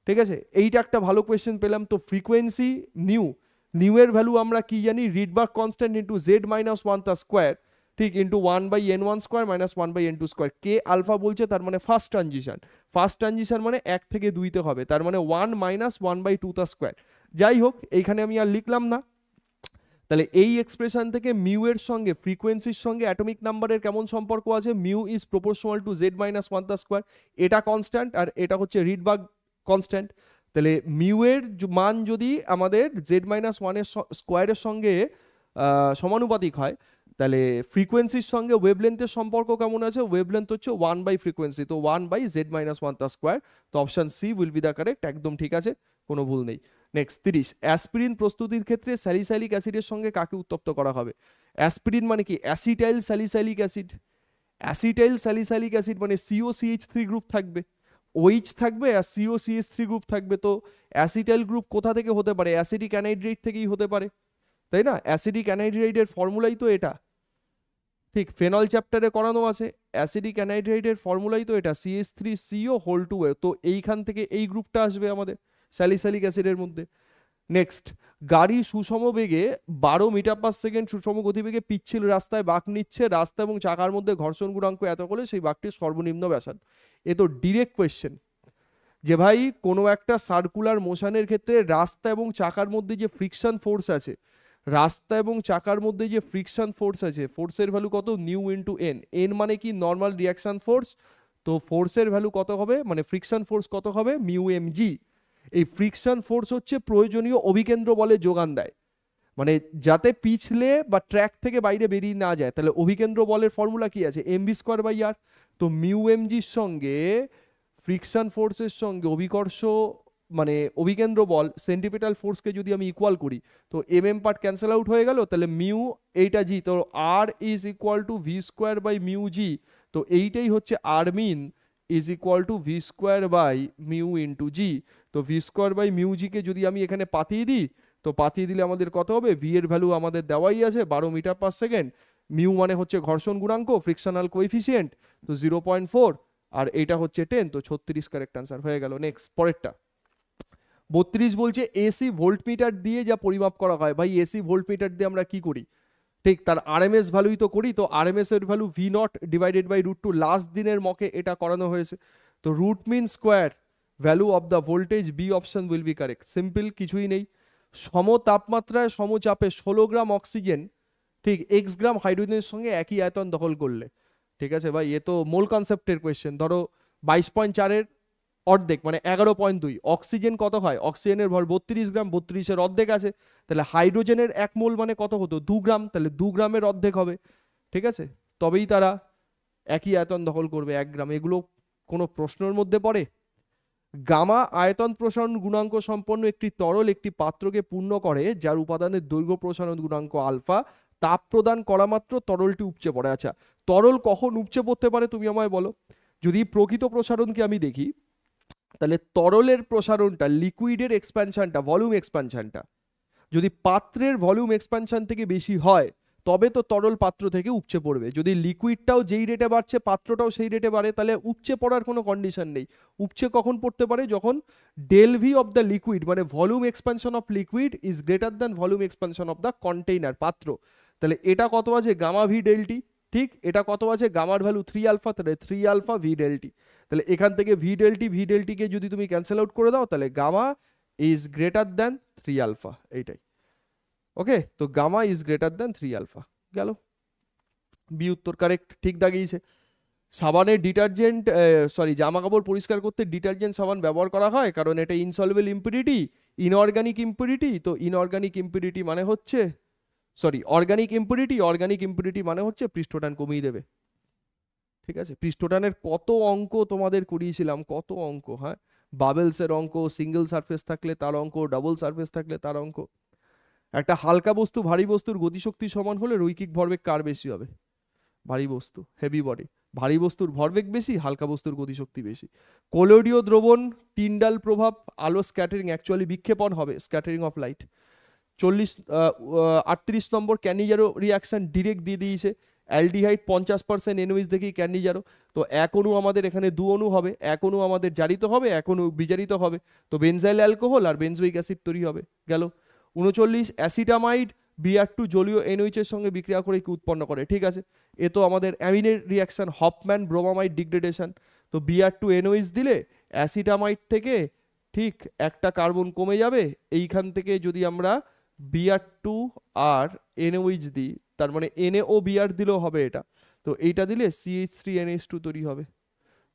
A: ঠিক আছে, এইটা একটা ভালো কোয়েশ্চেন পেলাম। তো ফ্রিকোয়েন্সি নিউ, নিউ এর ভ্যালু আমরা কি জানি, রিডবার্গ কনস্ট্যান্ট ইন্টু Z-1 তার স্কোয়ার, ঠিক, into 1/n1 square minus 1/n2 square, K alpha বলছে তার মানে ফার্স্ট ট্রানজিশন, ফার্স্ট ট্রানজিশন মানে 1 থেকে 2তে হবে, তার মানে 1 মাইনাস 1/2 তার স্কোয়ার, যাই হোক এইখানে আমি আর লিখলাম না। তাহলে এই এক্সপ্রেশন থেকে মিউ এর সঙ্গে ফ্রিকোয়েন্সির সঙ্গে অ্যাটমিক নাম্বারের কেমন সম্পর্ক আছে, mu is proportional two Z-1 তার স্কোয়ার, এটা কনস্ট্যান্ট আর এটা হচ্ছে রিডবার্গ কনস্ট্যান্ট, তাহলে মিউ এর মান যদি আমাদের Z-1 এর স্কোয়ারের সঙ্গে সমানুপাতিক হয়, তাহলে ফ্রিকোয়েন্সির সঙ্গে ওয়েভলেন্থের সম্পর্ক কেমন আছে, ওয়েভলেন্থ হচ্ছে 1/ফ্রিকোয়েন্সি, তো 1/Z-1 তার স্কোয়ার, তো option C will be the correct, একদম ঠিক আছে, কোনো ভুল নেই। নেক্সট 30, অ্যাসপিরিন প্রস্তুতির ক্ষেত্রে স্যালিসাইলিক অ্যাসিডের সঙ্গে কাকে উত্তপ্ত করা হবে, অ্যাসপিরিন মানে কি acetyl salicylic acid, acetyl salicylic acid মানে COCH3 গ্রুপ থাকবে, OH থাকবে আর COCH3 গ্রুপ থাকবে, তো অ্যাসিটাইল গ্রুপ কোথা থেকে হতে পারে? অ্যাসিডিক অ্যানহাইড্রেট থেকেই হতে পারে, তাই না? অ্যাসিডিক অ্যানহাইড্রেটের ফর্মুলাই তো এটা, ঠিক ফেনল চ্যাপ্টারে করানো আছে। অ্যাসিডিক অ্যানহাইড্রেটের ফর্মুলাই তো এটা, CH3CO(2) তো এইখান থেকে এই গ্রুপটা আসবে আমাদের স্যালিসাইলিক অ্যাসিডের মধ্যে। নেক্সট, গাড়ি সুষম বেগে 12 মিটার/সেকেন্ড সুষম গতিবেগে পিচ্ছিল রাস্তায় বাঁক নিচ্ছে, রাস্তা এবং চাকার মধ্যে ঘর্ষণ গুণাঙ্ক এত হলে সেই বাঁকটির সর্বনিম্ন ব্যাসার্ধ। এ তো ডিরেক্ট কোয়েশ্চেন যে ভাই কোনো একটা সার্কুলার মোশনের ক্ষেত্রে রাস্তা এবং চাকার মধ্যে যে ফ্রিকশন ফোর্স আছে, রাস্তা এবং চাকার মধ্যে যে ফ্রিকশন ফোর্স আছে, ফোর্সের ভ্যালু কত? New into N. এন মানে কি? Normal reaction force. তো ফোর্সের ভ্যালু কত হবে, মানে ফ্রিকশন ফোর্স কত হবে? Mu M G. এই ফ্রিকশন ফোর্স হচ্ছে প্রয়োজনীয় অভিকেন্দ্র বলের যোগান দেয়, মানে যাতে পিছলে বা ট্র্যাক থেকে বাইরে বেরিয়ে না যায়। তাহলে অভিকেন্দ্র বলের ফর্মুলা কি আছে? mv²/r। তো মিউ এম জির সঙ্গে ফ্রিকশন ফোর্সের সঙ্গে অভিকর্ষ মানে অভিকেন্দ্র বল সেন্টিপিটাল ফোর্সকে যদি আমি ইকুয়াল করি, তো এম পার্ট ক্যান্সেল আউট হয়ে গেল, তাহলে মিউ এইটা জি, তো R is equal to v²/μ g. তো এইটাই হচ্ছে R mean is equal to v²/μ into g. তো v²/μ জি কে যদি আমি এখানে পাঠিয়ে দিই, তো পাঠিয়ে দিলে আমাদের কত হবে? ভি এর ভ্যালু আমাদের দেওয়াই আছে 12 মিটার/সেকেন্ড, মিউ মানে হচ্ছে ঘর্ষণ গুণাঙ্ক, ফ্রিকশনাল কোএফিসিয়েন্ট, তো 0.4, আর এটা হচ্ছে 10, তো 36 কারেক্ট আনসার হয়ে গেল। নেক্সট পরেরটা 32 বলছে এসি ভোল্টমিটার দিয়ে যা পরিমাপ করা হয়। ভাই এসি ভোল্টমিটার দিয়ে আমরা কি করি? ঠিক তার আরএমএস ভ্যালুই তো করি। তো আরএমএস এর ভ্যালু V0/√2, লাস্ট দিনের মকে এটা করানো হয়েছে। তো root mean square value of the voltage, B option will be correct. Simple, কিছুই নেই। সম তাপমাত্রায় সমচাপে 16 গ্রাম অক্সিজেন ঠিক এক্স গ্রাম হাইড্রোজেনের সঙ্গে একই আয়তন দখল করলে, ঠিক আছে ভাই এ তো মোল কনসেপ্টের কোয়েশ্চেন। ধরো 22.4-এর অর্ধেক মানে 11.2, অক্সিজেন কত হয়? অক্সিজেনের ভর 32 গ্রাম, 32-এর অর্ধেক আছে, তাহলে হাইড্রোজেনের 1 মোল মানে কত হতো? 2 গ্রাম, তাহলে 2 গ্রামের অর্ধেক হবে, ঠিক আছে? তবেই তারা একই আয়তন দখল করবে 1 গ্রাম। এগুলো কোনো প্রশ্নের মধ্যে পড়ে? গামা আয়তন প্রসারণ গুণাঙ্ক সম্পন্ন একটি তরল একটি পাত্রকে পূর্ণ করে যার উপাদানের দৈর্ঘ্য প্রসারণ গুণাঙ্ক আলফা। তাপ প্রদান করা মাত্র তরলটি উপচে পড়ে। আচ্ছা, তরল কখন উপচে পড়তে পারে তুমি আমায় বলো? যদি প্রকৃত প্রসারণকে আমি দেখি, তাহলে তরলের প্রসারণটা, লিকুইডের এক্সপ্যানশনটা, ভলিউম এক্সপ্যানশনটা যদি পাত্রের ভলিউম এক্সপ্যানশন থেকে বেশি হয়, তবে তো তরল পাত্র থেকে উপচে পড়বে। যদি লিকুইডটাও যেই রেটে বাড়ছে, পাত্রটাও সেই রেটে বাড়ে, তাহলে উপচে পড়ার কোনো কন্ডিশন নেই। উপচে কখন পড়তে পারে? যখন del V of the liquid মানে volume expansion of liquid is greater than volume expansion of the container, পাত্র। তাহলে এটা কত আছে? Gamma V del T. ঠিক, এটা কত আছে? গামার ভ্যালু 3 আলফা, তাহলে 3 আলফা ভি ডেলটি। তাহলে এখান থেকে ভি ডেলটিকে যদি তুমি ক্যান্সেল আউট করে দাও, তাহলে gamma is greater than 3 alpha, এইটাই। ওকে, তো gamma is greater than 3 alpha. গেল, বি উত্তর কারেক্ট, ঠিক দাগিয়েছে। সাবানের ডিটারজেন্ট জামা কাপড় পরিষ্কার করতে ডিটারজেন্ট সাবান ব্যবহার করা হয় কারণ এটা ইনসলভেবল ইম্পিউরিটি, ইনঅর্গানিক ইম্পিউরিটি। তো ইনঅর্গানিক ইম্পিউরিটি মানে হচ্ছে অর্গানিক ইম্পিউরিটি মানে হচ্ছে পৃষ্ঠটান কমিয়ে দেবে, ঠিক আছে? পৃষ্ঠটানের কত অঙ্ক তোমাদের করিয়েছিলাম, কত অঙ্ক, হ্যাঁ, বাবেলসের অঙ্ক, সিঙ্গেল সারফেস থাকলে তার অঙ্ক, ডাবল সারফেস থাকলে তার অঙ্ক। একটা হালকা বস্তু ভারী বস্তুর গতিশক্তি সমান হলে রৈখিক ভরবেগ কার বেশি হবে? ভারী বস্তু, হেভি বডি। ভারী বস্তুর ভরবেগ বেশি, হালকা বস্তুর গতিশক্তি বেশি। কোলোডীয় দ্রবণ, টিন্ডাল প্রভাব, আলো স্ক্যাটারিং, অ্যাকচুয়ালি বিক্ষেপণ হবে, scattering of light. 38 number Cannizzaro reaction direct দিয়ে দিয়েছে। অ্যালডিহাইড 50% এনওইচ দেখেই ক্যানিজারো। তো এক অণু আমাদের এখানে 2 অণু হবে, এক অণু আমাদের জারিত হবে, এক অণু বিজারিত হবে। তো বেনজাইল অ্যালকোহল আর বেনজোইক অ্যাসিড তৈরি হবে। গেল। 39 অ্যাসিটামাইড Br2 জলীয় NOH এর সঙ্গে বিক্রিয়া করে কি উৎপন্ন করে? ঠিক আছে, এ তো আমাদের অ্যামিনের রিয়াকশন, হফম্যান ব্রোমামাইড ডিগ্রেডেশন। তো Br2 NOH দিলে অ্যাসিটামাইড থেকে ঠিক একটা কার্বন কমে যাবে। এইখান থেকে যদি আমরা Br2 আর NOH দিই, তার মানে NaOBr দিলেও হবে এটা। তো এইটা দিলে CH3NH2 তৈরি হবে,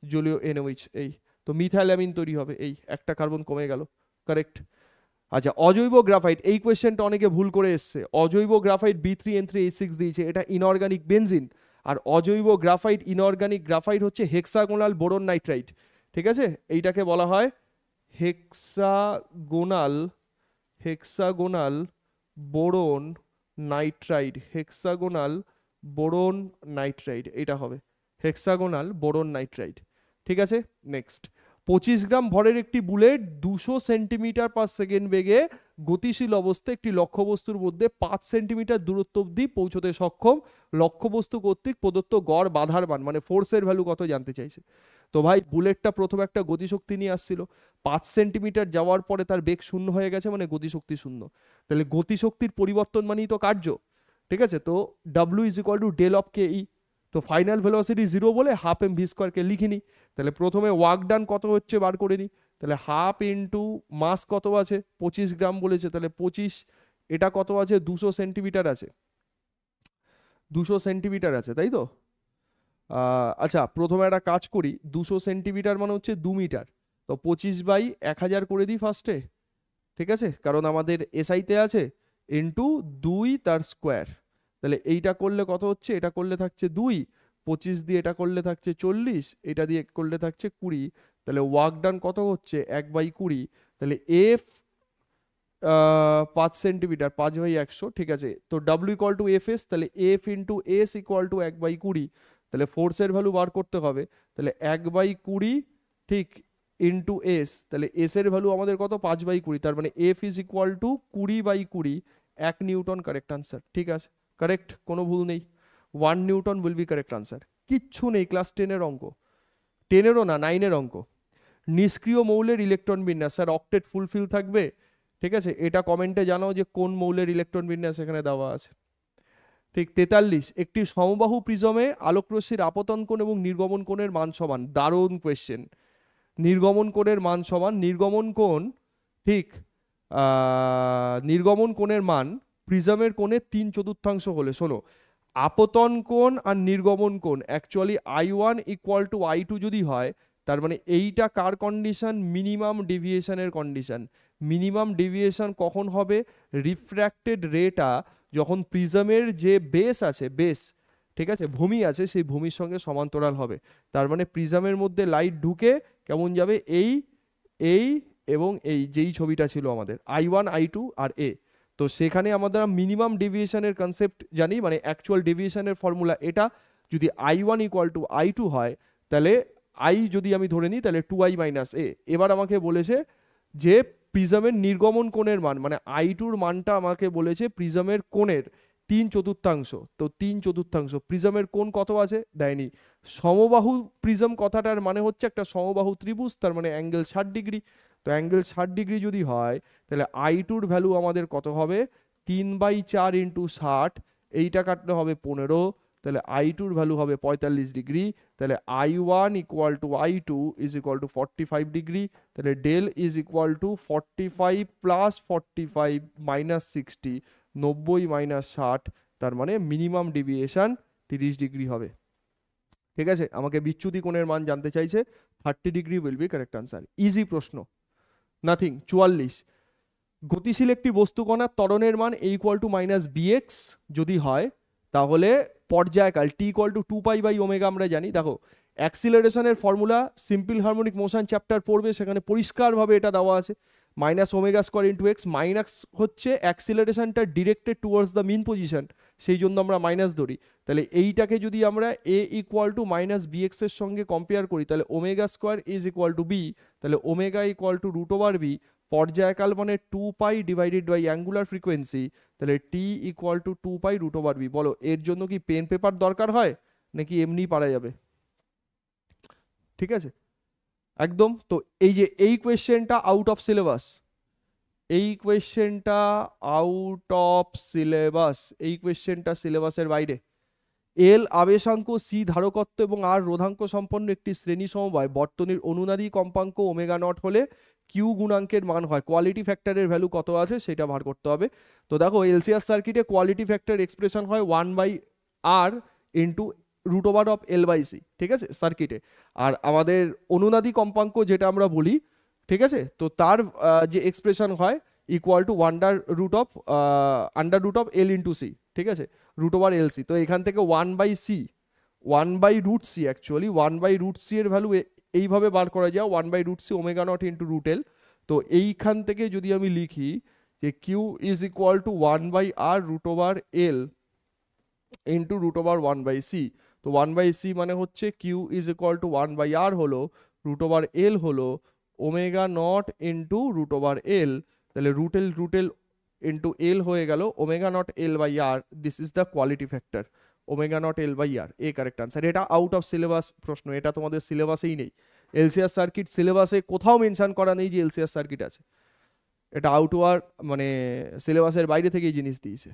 A: জলীয় NOH। এই তো মিথাইল অ্যামিন তৈরি হবে, এই একটা কার্বন কমে গেল, কারেক্ট। আচ্ছা, অজৈব গ্রাফাইট, এই কোয়েশ্চেনটা অনেকে ভুল করে এসছে। অজৈব গ্রাফাইট B3N3H6 দিয়েছে, এটা ইনঅর্গানিক বেনজিন। আর অজৈব গ্রাফাইট, ইনঅর্গানিক গ্রাফাইট হচ্ছে হেক্সাগোনাল বোরন নাইট্রাইট, ঠিক আছে? এইটাকে বলা হয় hexagonal boron nitrite, hexagonal boron nitrite, এটা হবে হেক্সাগোনাল বোরন নাইট্রাইট, ঠিক আছে? নেক্সট 25 গ্রাম ভরের একটি বুলেট 200 সেন্টিমিটার পার সেকেন্ড বেগে গতিশীল অবস্থায় একটি লক্ষ্যবস্তুর মধ্যে 5 সেন্টিমিটার দূরত্ব অবধি পৌঁছতে সক্ষম। লক্ষ্যবস্তু কর্তৃক প্রদত্ত গড় বাধার মান, মানে ফোর্সের ভ্যালু কত জানতে চাইছে। তো ভাই বুলেটটা প্রথমে একটা গতিশক্তি নিয়ে আসছিল, 5 সেন্টিমিটার যাওয়ার পরে তার বেগ শূন্য হয়ে গেছে, মানে গতিশক্তি শূন্য। তাহলে গতিশক্তির পরিবর্তন মানেই তো কার্য, ঠিক আছে। তো W is equal to del of K E. তো ফাইনাল ভেলোসিটি 0 বলে হাফ এম ভি স্কোয়ারকে লিখিনি। তাহলে প্রথমে ওয়ার্ক ডান কত হচ্ছে বার করে নিই। তাহলে হাফ ইন্টু মাস কত আছে, 25 গ্রাম বলেছে, তাহলে 25, এটা কত আছে, 200 সেন্টিমিটার আছে, 200 সেন্টিমিটার আছে, তাই তো। আচ্ছা প্রথমে একটা কাজ করি, 200 সেন্টিমিটার মানে হচ্ছে 2 মিটার। তো 25/1000 করে দিই ফার্স্টে, ঠিক আছে, কারণ আমাদের এসআইতে আছে, ইন্টু 2 তার স্কোয়ার। তাহলে এইটা করলে কত হচ্ছে, এটা করলে থাকছে 2, 25 দিয়ে এটা করলে থাকছে 40, এটা দিয়ে করলে থাকছে 20। তাহলে ওয়ার্ক ডান কত হচ্ছে 1/20। তাহলে এফ 5 সেন্টিমিটার, 5/100, ঠিক আছে। তো W equal to F S, তাহলে F into S equal to 1/20। তাহলে ফোর্সের ভ্যালু বার করতে হবে, তাহলে 1/20 ঠিক ইন্টু এস, তাহলে এস এর ভ্যালু আমাদের কত, 5/20, তার মানে F is equal two 20/20, 1 Newton, correct answer. ঠিক আছে, কারেক্ট, কোনো ভুল নেই, 1 Newton will be correct answer. কিচ্ছু নেই, ক্লাস 10-এর অঙ্ক, 10-এরও না, 9-এর অঙ্ক। নিষ্ক্রিয় মৌলের ইলেকট্রন বিন্যাস, স্যার অক্টেট ফুলফিল থাকবে, ঠিক আছে, এটা কমেন্টে জানাও যে কোন মৌলের ইলেকট্রন বিন্যাস এখানে দেওয়া আছে। ঠিক 43, একটি সমবাহু প্রিজমে আলোকরশ্মির আপতন কোণ এবং নির্গমন কোণের মান সমান। দারুণ কোয়েশ্চেন। নির্গমন কোণের মান সমান, নির্গমন কোণ, ঠিক, নির্গমন কোণের মান প্রিজমের কোণের 3/4 হলে, শোনো, আপতন কোণ আর নির্গমন কোণ actually I1 equal to I2 যদি হয়, তার মানে এইটা কার কন্ডিশন, মিনিমাম ডেভিয়েশনের কন্ডিশন। মিনিমাম ডেভিয়েশন কখন হবে, রিফ্র্যাক্টেড রেটা যখন প্রিজমের যে বেস আছে, বেস, ঠিক আছে, ভূমি আছে, সেই ভূমির সঙ্গে সমান্তরাল হবে। তার মানে প্রিজমের মধ্যে লাইট ঢুকে কেমন যাবে, এই এই এবং এই যেই ছবিটা ছিল আমাদের I1 I2 আর এ, তো সেখানে আমাদের মিনিমাম ডেভিয়েশনের কনসেপ্ট জানি, মানে অ্যাকচুয়াল ডেভিয়েশনের ফর্মুলা এটা। যদি I1 ইকুয়াল টু I2 হয়, তাহলে I যদি আমি ধরে নিই, তাহলে 2I মাইনাস এ। এবার আমাকে বলেছে যে প্রিজমের নির্গমন কোণের মান, মানে I2-র মানটা আমাকে বলেছে প্রিজমের কোণের 3/4, তো 3/4 প্রিজমের কোণ কত আছে দেয়নি। সমবাহু প্রিজম কথাটার মানে হচ্ছে একটা সমবাহু ত্রিভুজ, তার মানে অ্যাঙ্গেল 60 ডিগ্রি। তো অ্যাঙ্গেল 60 ডিগ্রি যদি হয়, তাহলে I2-র ভ্যালু আমাদের কত হবে, 3/4 ইন্টু 60, এইটা কাটলে হবে 15, তাহলে I2-র ভ্যালু হবে 45 ডিগ্রি। তাহলে I1 equal to I2 is equal to 45 degree. তাহলে del is equal to 45 plus 45 minus 60, 90 minus 60, তার মানে মিনিমাম ডেভিয়েশন 30 ডিগ্রি হবে। ঠিক আছে, আমাকে বিচ্যুতি কোণের মান জানতে চাইছে, 30 degree will be correct answer. Easy প্রশ্ন, নাথিং। 44, গতিশীল একটি বস্তুকণার ত্বরণের মান a equal to minus bx যদি হয়, তাহলে পর্যায়কাল t ইকুয়াল টু 2π/ω আমরা জানি। দেখো অ্যাক্সিলারেশনের formula simple harmonic motion chapter পড়বে, সেখানে পরিষ্কারভাবে এটা দেওয়া আছে, minus omega square into X. Minus হচ্ছে অ্যাক্সিলারেশনটা directed towards the mean position, সেই জন্য আমরা মাইনাস ধরি। তাহলে এইটাকে যদি আমরা a equal to minus bx এর সঙ্গে কম্পেয়ার করি, তাহলে omega square is equal two b, তাহলে ওমেগা ইকুয়াল টু √/b। পর্যায়কাল মানে 2π ডিভাইডেড বাই অ্যাঙ্গুলার ফ্রিকোয়েন্সি, তাহলে t ইকুয়াল টু 2π √/b। বলো এর জন্য কি পেন পেপার দরকার হয় নাকি এমনি পারা যাবে? ঠিক আছে, একদম। তো এই যে এই কোয়েশ্চেনটা আউট অফ সিলেবাস, এই কোয়েশ্চেনটা আউট অফ সিলেবাস, এই কোয়েশ্চেনটা সিলেবাসের বাইরে। এল আবেশাঙ্ক, সি ধারকত্ব এবং আর রোধাঙ্ক সম্পন্ন একটি শ্রেণী সমবায় বর্তনীর অনুনাদি কম্পাঙ্ক ওমেগা নট হলে কিউ গুণাঙ্কের মান হয়। কোয়ালিটি ফ্যাক্টরের ভ্যালু কত আছে সেটা বার করতে হবে। তো দেখো এলসিআর সার্কিটে কোয়ালিটি ফ্যাক্টর এক্সপ্রেশন হয় 1/r ইন্টু √/L/c, ঠিক আছে, সার্কিটে। আর আমাদের অনুনাদি কম্পাঙ্ক যেটা আমরা বলি, ঠিক আছে, তো তার যে এক্সপ্রেশন হয় equal to under root of L into C, ঠিক আছে, √/LC। তো এখান থেকে 1/c, 1/√c, অ্যাকচুয়ালি 1/√c এর ভ্যালু এইভাবে বার করা যায়, 1/√c omega naught into √L। তো এইখান থেকে যদি আমি লিখি যে Q is equal to 1/r √/L into √1/c, তো 1/c মানে হচ্ছে Q is equal to 1/r হলো রুট ওভার এল হলো omega naught into root over L, তাহলে রুট এল ইন্টু এল হয়ে গেল omega naught L by R, this is the quality factor, omega naught L by R, A correct answer. এটা out of syllabus প্রশ্ন, এটা তোমাদের সিলেবাসেই নেই, LCR circuit সিলেবাসে কোথাও মেনশন করা নেই যে এলসিআর সার্কিট আছে, এটা আউটওয়ার মানে সিলেবাসের বাইরে থেকে এই জিনিস দিয়েছে,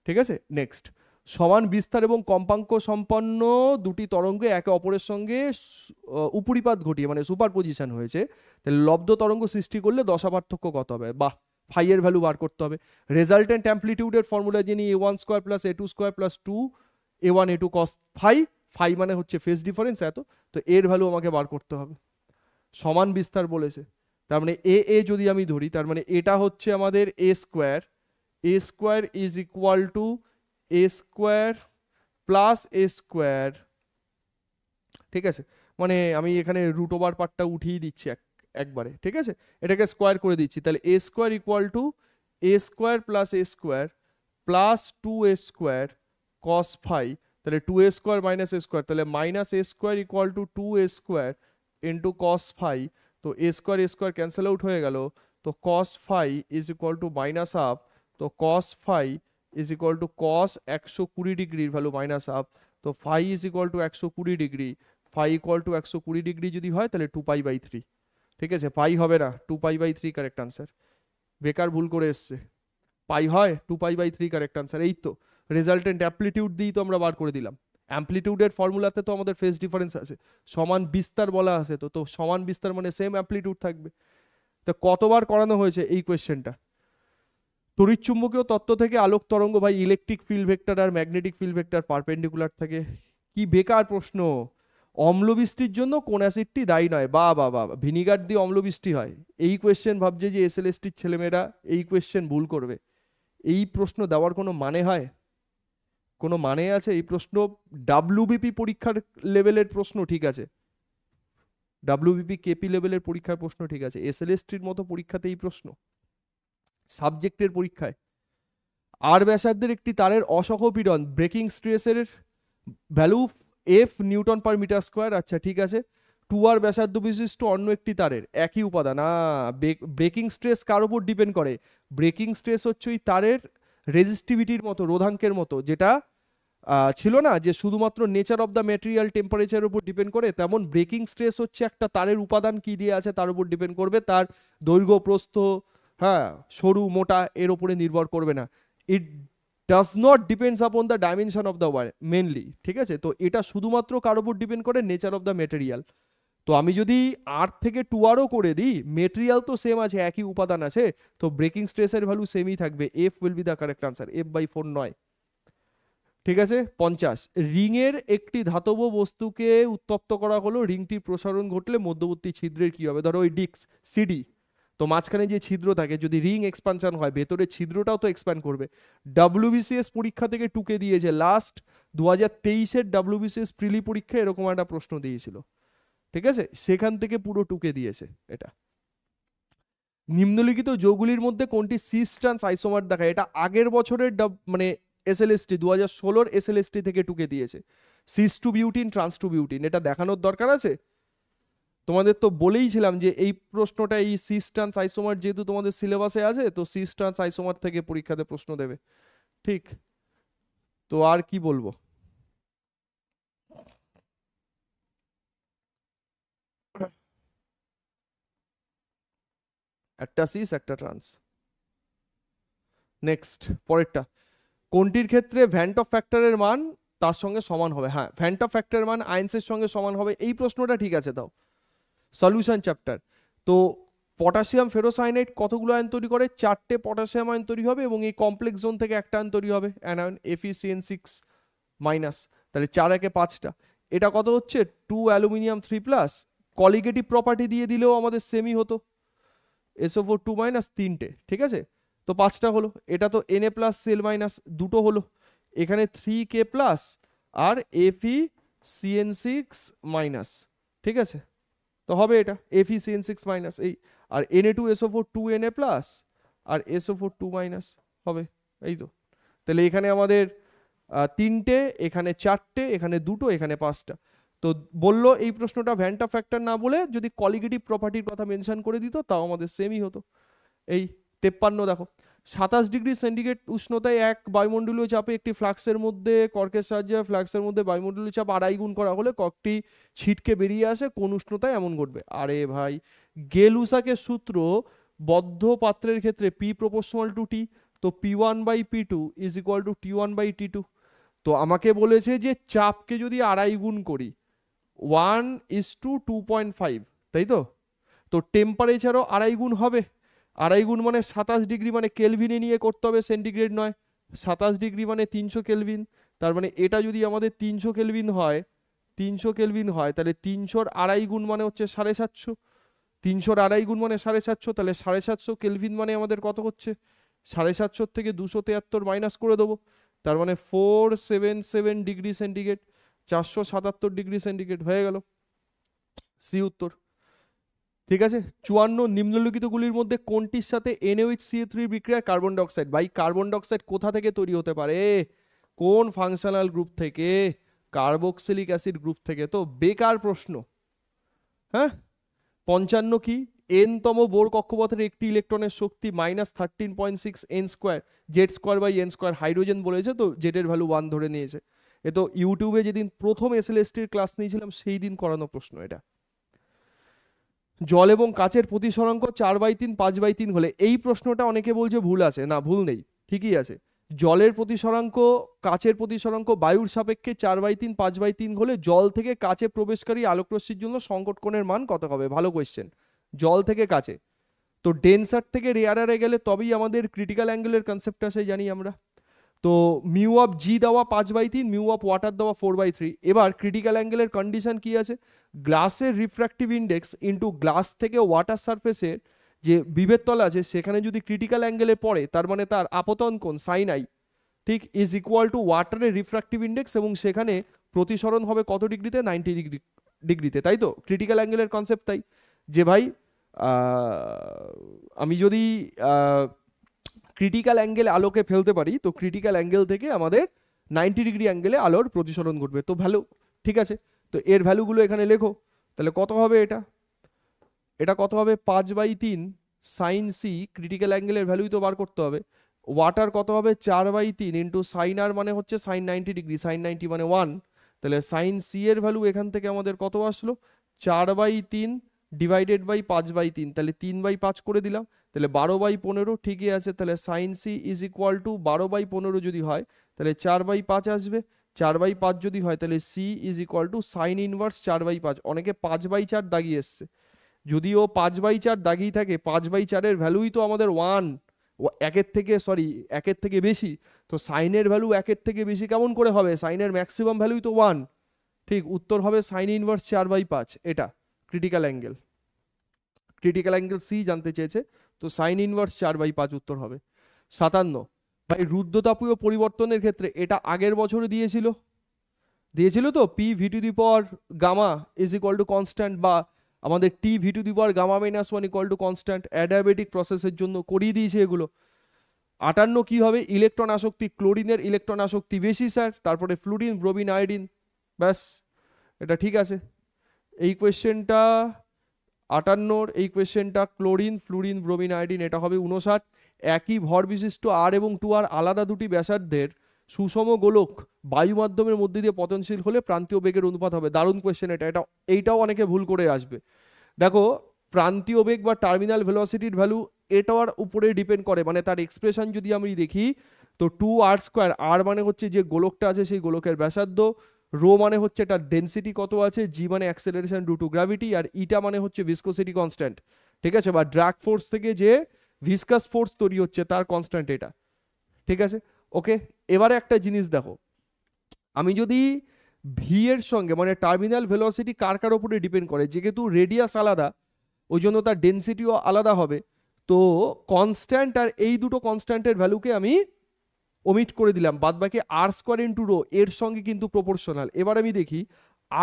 A: ঠিক আছে। নেক্সট, সমান বিস্তার এবং কম্পাঙ্ক সম্পন্ন দুটি তরঙ্গ একে অপরের সঙ্গে উপরিপাত ঘটিয়ে মানে সুপার পজিশন হয়েছে, তাহলে লব্ধ তরঙ্গ সৃষ্টি করলে দশা পার্থক্য কত হবে? বাহ, ফাই এর ভ্যালু বার করতে হবে। রেজাল্টেন্ট অ্যাম্পলিটিউডের ফর্মুলা জেনে a1 square plus a2 square plus 2 a1 a2 cos phi, phi মানে হচ্ছে ফেজ ডিফারেন্স এত, তো এর ভ্যালু আমাকে বার করতে হবে। সমান বিস্তার বলেছে, তার মানে এ যদি আমি ধরি, তার মানে এটা হচ্ছে আমাদের A square is equal to A square plus A square, ঠিক আছে। মানে আমি এখানে রুট ওভার পার্টটা উঠিয়ে দিচ্ছি একবারে, ঠিক আছে, এটাকে স্কোয়ার করে দিচ্ছি, তাহলে A square equal to A square plus 2a square cos phi, তাহলে 2a square minus A square, তাহলে minus A square equal to 2a square into cos phi, তো এ স্কোয়ার ক্যান্সেল আউট হয়ে গেল, তো cos phi is equal to minus half, তো cos phi is equal to cos 120 ডিগ্রির value minus half, তো phi is equal to 120 degree, phi equal to 120 degree যদি হয় তাহলে 2π/3, ঠিক আছে, পাই হবে না, 2π/3 কারেক্ট আনসার, বেকার ভুল করে এসছে, পাই হয় 2π/3 কারেক্ট আনসার। এই তো রেজাল্টেন্ট অ্যাম্পলিটিউড দিয়েই তো আমরা বার করে দিলাম, অ্যাম্পলিটিউডের ফর্মুলাতে তো আমাদের ফেজ ডিফারেন্স আছে, সমান বিস্তার বলা আছে, তো সমান বিস্তার মানে সেম অ্যাম্পলিটিউড থাকবে। তো কতবার করানো হয়েছে এই কোয়েশ্চেনটা? তড়িৎচুম্বকীয় তত্ত্ব থেকে আলোক তরঙ্গ ভাই ইলেকট্রিক ফিল্ড ভেক্টর আর ম্যাগনেটিক ফিল্ড ভেক্টর পারপেন্ডিকুলার থাকে, কি বেকার প্রশ্ন। অম্লবৃষ্টির জন্য কোন অ্যাসিডটি দায়ী নয়? বা বা বা, ভিনিগার দিয়ে অম্লবৃষ্টি হয়, এই কোয়েশ্চেন ভাবছে যে এসএলএসটির ছেলেমেয়েরা এই কোয়েশ্চেন ভুল করবে, এই প্রশ্ন দেওয়ার কোনো মানে হয়? কোনো মানে আছে এই প্রশ্ন? ডাব্লিউবিপি পরীক্ষার লেভেলের প্রশ্ন ঠিক আছে, ডাব্লিউবিপি কেপি লেভেলের পরীক্ষার প্রশ্ন ঠিক আছে, এসএলএসটির মতো পরীক্ষাতে এই প্রশ্ন, সাবজেক্টের পরীক্ষায়? আর ব্যাসার্ধের একটি তারের অসহপীড়ন ব্রেকিং স্ট্রেসের value F newton per metre square, আচ্ছা ঠিক আছে। 2r ব্যাসার্ধ বিশিষ্ট অন্য একটি তারের একই উপাদান, ব্রেকিং স্ট্রেস কার উপর ডিপেন্ড করে? ব্রেকিং স্ট্রেস হচ্ছে ওই তারের রেজিস্টিভিটির মতো, রোধাঙ্কের মতো, যেটা ছিল না যে শুধুমাত্র নেচার অফ দ্য ম্যাটেরিয়াল টেম্পারেচারের উপর ডিপেন্ড করে, তেমন ব্রেকিং স্ট্রেস হচ্ছে একটা তারের উপাদান কি দিয়ে আছে তার উপর ডিপেন্ড করবে, তার দৈর্ঘ্য প্রস্থ, হ্যাঁ, সরু মোটা এর উপরে নির্ভর করবে না, it does not depends upon the dimension of the wire mainly, ঠিক আছে। তো এটা শুধুমাত্র কার উপর ডিপেন্ড করে? Nature of the material. তো আমি যদি আর থেকে 2rও করে দিই, মেটেরিয়াল তো সেম আছে, একই উপাদান আছে, তো ব্রেকিং স্ট্রেসের ভ্যালু সেমই থাকবে, F will be the correct answer, f/4 নয়, ঠিক আছে। 50, রিংয়ের একটি ধাতব বস্তুকে উত্তপ্ত করা হলো, রিংটির প্রসারণ ঘটলে মধ্যবর্তী ছিদ্রের কি হবে? ধরো ওই ডিস্ক সিডি, তো মাঝখানে যে ছিদ্র থাকে, যদি রিং এক্সপানশন হয় ভেতরে ছিদ্রটাও তো এক্সপ্যান্ড করবে। ডাব্লিউবিসিএস পরীক্ষা থেকে টুকে দিয়েছে, লাস্ট 2023-এর ডাব্লিউবিসিএস প্রিলি পরীক্ষা এরকম একটা প্রশ্ন দিয়েছিল, ঠিক আছে, সেখান থেকে পুরো টুকে দিয়েছে এটা। নিম্নলিখিত যৌগগুলির মধ্যে কোনটি সিস ট্রান্স আইসোমার দেখায়? এটা আগের বছরের মানে এসএলএসটি 2016-র এসএলএসটি থেকে টুকে দিয়েছে, cis two butene trans two butene, এটা দেখানোর দরকার আছে? তোমাদের তো বলেইছিলাম যে এই প্রশ্নটা, এই সিস ট্রান্স আইসোমার যেহেতু তোমাদের সিলেবাসে আছে, তো সিস ট্রান্স আইসোমার থেকে পরীক্ষাতে প্রশ্ন দেবে, ঠিক। তো আর কি বলবো, একটা সিস একটা ট্রান্স। নেক্সট, পরেরটা, কোনটির ক্ষেত্রে ভ্যান্ট অফ ফ্যাক্টরের মান তার সঙ্গে সমান হবে? হ্যাঁ, ভ্যান্ট অফ ফ্যাক্টরের মান আইনসের সঙ্গে সমান হবে, এই প্রশ্নটা ঠিক আছে। তাও সলিউশন চ্যাপ্টার, তো পটাশিয়াম ফেরোসাইনাইড কতগুলো আয়ন তৈরি করে? 4টে পটাশিয়াম আয়ন তৈরি হবে, এবং এই কমপ্লেক্স জোন থেকে একটা আয়ন তৈরি হবে, অ্যানায়ন FeCN6-, তাহলে 4 একে 5টা, এটা কত হচ্ছে? 2 অ্যালুমিনিয়াম 3+, কলিগেটিভ প্রপার্টি দিয়ে দিলেও আমাদের সেমই হতো, SO4 2- 3টে, ঠিক আছে, তো 5টা হলো। এটা তো Na+ Cl- দুটো হলো, এখানে 3K+ আর FeCN6-, ঠিক আছে, তো হবে এটা FeCN6-, এই, আর Na2SO4 2Na+ আর SO4 2- হবে, এই তো। তাহলে এখানে আমাদের 3টে, এখানে 4টে, এখানে দুটো, এখানে 5টা, তো বললো এই প্রশ্নটা ভ্যান্টা ফ্যাক্টর না বলে যদি কলিগেটিভ প্রপার্টির কথা মেনশন করে দিত তাও আমাদের সেমই হতো। এই 53 দেখো 27°C উষ্ণতায় এক বায়ুমণ্ডলীয় চাপে একটি ফ্লাক্সের মধ্যে কর্কের সাহায্যে ফ্লাক্সের মধ্যে বায়ুমণ্ডলীয় চাপ 2.5 গুণ করা হলে কর্কটি ছিটকে বেরিয়ে আসে কোন উষ্ণতায় এমন ঘটবে। আরে ভাই গেলুসাকের সূত্র বদ্ধ পাত্রের ক্ষেত্রে P প্রপোর্শনাল টু T, তো P1/P2 is equal two T1/T2। তো আমাকে বলেছে যে চাপকে যদি 2.5 গুণ করি 1:2.5, তাই তো? তো টেম্পারেচারও 2.5 গুণ হবে, 2.5 গুণ মানে 27°, মানে কেলভিনে নিয়ে করতে হবে, সেন্টিগ্রেড নয়। 27° মানে 300 কেলভিন, তার মানে এটা যদি আমাদের 300 কেলভিন হয়, 300 কেলভিন হয় তাহলে 300-র 2.5 গুণ মানে হচ্ছে 750, 300-র 2.5 গুণ মানে 750, তাহলে 750 কেলভিন মানে আমাদের কত হচ্ছে, 750 থেকে 273 মাইনাস করে দেবো, তার মানে 477°C, 477°C হয়ে গেল সি উত্তর। ঠিক আছে। 54 নিম্নলিখিতগুলির মধ্যে কোনটির সাথে NaOH বিক্রিয়া কার্বন ডাইঅক্সাইড, ভাই কার্বন ডাইঅক্সাইড কোথা থেকে তৈরি হতে পারে, কোন ফাংশনাল গ্রুপ থেকে, কার্বক্সিলিক অ্যাসিড গ্রুপ থেকে, তো বেকার প্রশ্ন। হ্যাঁ 55 কি, n-তম বোর কক্ষপথের একটি ইলেকট্রনের শক্তি -13.6 n², Z²/n², হাইড্রোজেন বলেছে তো জেডের ভ্যালু 1 ধরে নিয়েছে। এ তো ইউটিউবে যেদিন প্রথম এসএলএসটির ক্লাস নিয়েছিলাম সেই দিন করানো প্রশ্ন এটা। জল এবং কাচের প্রতিসরাঙ্ক 4/3 5/3 হলে, এই প্রশ্নটা অনেকে বলছে ভুল আছে, না ভুল নেই, ঠিকই আছে। জলের প্রতিসরাঙ্ক কাচের প্রতিসরাঙ্ক বায়ুর সাপেক্ষে 4/3 5/3 হলে জল থেকে কাচে প্রবেশকারী আলোকরশ্মির জন্য সংকট কোণের মান কত হবে? ভালো কোয়েশ্চেন। জল থেকে কাচে, তো ডেন্সার থেকে রেয়ারারে গেলে তবেই আমাদের ক্রিটিক্যাল অ্যাঙ্গেলের কনসেপ্ট আসে, জানি আমরা। তো মিউ অফ জি দেওয়া 5/3, মিউ অফ ওয়াটার দেওয়া 4/3। এবার ক্রিটিক্যাল অ্যাঙ্গেলের কন্ডিশন কি আছে, গ্লাসের রিফ্র্যাক্টিভ ইন্ডেক্স ইন্টু গ্লাস থেকে ওয়াটার সারফেসের যে বিভেদ তল আছে সেখানে যদি ক্রিটিক্যাল অ্যাঙ্গেলে পড়ে তার মানে তার আপতন কোণ সাইন আই, ঠিক, ইজ ইকুয়াল টু ওয়াটারের রিফ্র্যাক্টিভ ইন্ডেক্স, এবং সেখানে প্রতিসরণ হবে কত ডিগ্রিতে, 90°, তাই তো? ক্রিটিক্যাল অ্যাঙ্গেলের কনসেপ্ট তাই যে ভাই আমি যদি ক্রিটিক্যাল অ্যাঙ্গেলে আলোকে ফেলতে পারি তো ক্রিটিক্যাল অ্যাঙ্গেল থেকে আমাদের 90° অ্যাঙ্গেলে আলোর প্রতিসরণ ঘটবে। তো ভ্যালু ঠিক আছে, তো এর ভ্যালুগুলো এখানে লেখো, তাহলে কত হবে এটা, এটা কত হবে 5/3 সাইন সি, ক্রিটিক্যাল অ্যাঙ্গেলের ভ্যালুই তো বার করতে হবে। ওয়াটার কত হবে 4/3 ইন্টু সাইন আর মানে হচ্ছে সাইন 90°, সাইন 90 মানে 1, তাহলে সাইন সি এর ভ্যালু এখান থেকে আমাদের কত আসলো 4/3 ডিভাইডেড বাই 5/3, তাহলে 3/5 করে দিলাম, তাহলে 12/15, ঠিকই আছে। তাহলে sine C is equal to 12/15 যদি হয় তাহলে 4/5 আসবে, 4/5 যদি হয় তাহলে C is equal to sine inverse 4/5। অনেকে 5/4 দাগিয়ে এসছে, যদিও 5/4 দাগিয়ে থাকে 5/4-এর ভ্যালুই তো আমাদের 1, একের থেকে বেশি, তো সাইনের ভ্যালু একের থেকে বেশি কেমন করে হবে, সাইনের ম্যাক্সিমাম ভ্যালুই তো 1, ঠিক, উত্তর হবে সাইন ইনভার্স 4/5। এটা critical angle, critical angle C জানতে চেয়েছে, তো সাইন ইনভার্স 4/5 উত্তর হবে। 57 ভাই রুদ্ধতাপীয় পরিবর্তনের ক্ষেত্রে এটা আগের বছরে দিয়েছিল তো P V to the power gamma is equal to constant, বা আমাদের T V to the power gamma -1 equal to constant, adiabatic প্রসেসের জন্য করিয়ে দিয়েছে এগুলো। 58 কি হবে, ইলেকট্রন আসক্তি, ক্লোরিনের ইলেকট্রন আসক্তি বেশি স্যার, তারপরে ফ্লুরিন ব্রোমিন আয়োডিন, ব্যাস এটা ঠিক আছে। এই কোয়েশ্চেনটা 58, এই কোয়েশ্চেনটা ক্লোরিন ফ্লুরিন ব্রোমিন আয়োডিন, এটা হবে 59। একই ভর বিশিষ্ট আর এবং 2r আলাদা দুটি ব্যাসার্ধের সুষম গোলক বায়ু মাধ্যমের মধ্যে দিয়ে পতনশীল হলে প্রান্তীয় বেগের অনুপাত হবে। দারুণ কোয়েশ্চেন এইটাও অনেকে ভুল করে আসবে। দেখো প্রান্তীয় বেগ বা টার্মিনাল ভেলোসিটির ভ্যালু এটার উপরে ডিপেন্ড করে, মানে তার এক্সপ্রেশন যদি আমি দেখি তো 2r², আর মানে হচ্ছে যে গোলকটা আছে সেই গোলকের ব্যাসার্ধ, রো মানে হচ্ছে এটার ডেন্সিটি কত আছে, জি মানে অ্যাক্সেলারেশন ডু টু গ্র্যাভিটি, আর ইটা মানে হচ্ছে ভিসকোসিটি কনস্ট্যান্ট, ঠিক আছে, বা ড্র্যাগ ফোর্স থেকে যে ভিসকাস ফোর্স তৈরি হচ্ছে তার কনস্ট্যান্ট এটা, ঠিক আছে। ওকে, এবারে একটা জিনিস দেখো, আমি যদি ভি এর সঙ্গে মানে টার্মিনাল ভেলোসিটি কার কার উপরে ডিপেন্ড করে, যেহেতু রেডিয়াস আলাদা ওই জন্য তার ডেন্সিটিও আলাদা হবে, তো কনস্ট্যান্ট আর এই দুটো কনস্ট্যান্টের ভ্যালুকে আমি ওমিট করে দিলাম, বাদ বাকি r² ইন্টু রো এর সঙ্গে কিন্তু প্রপোর্শনাল। এবার আমি দেখি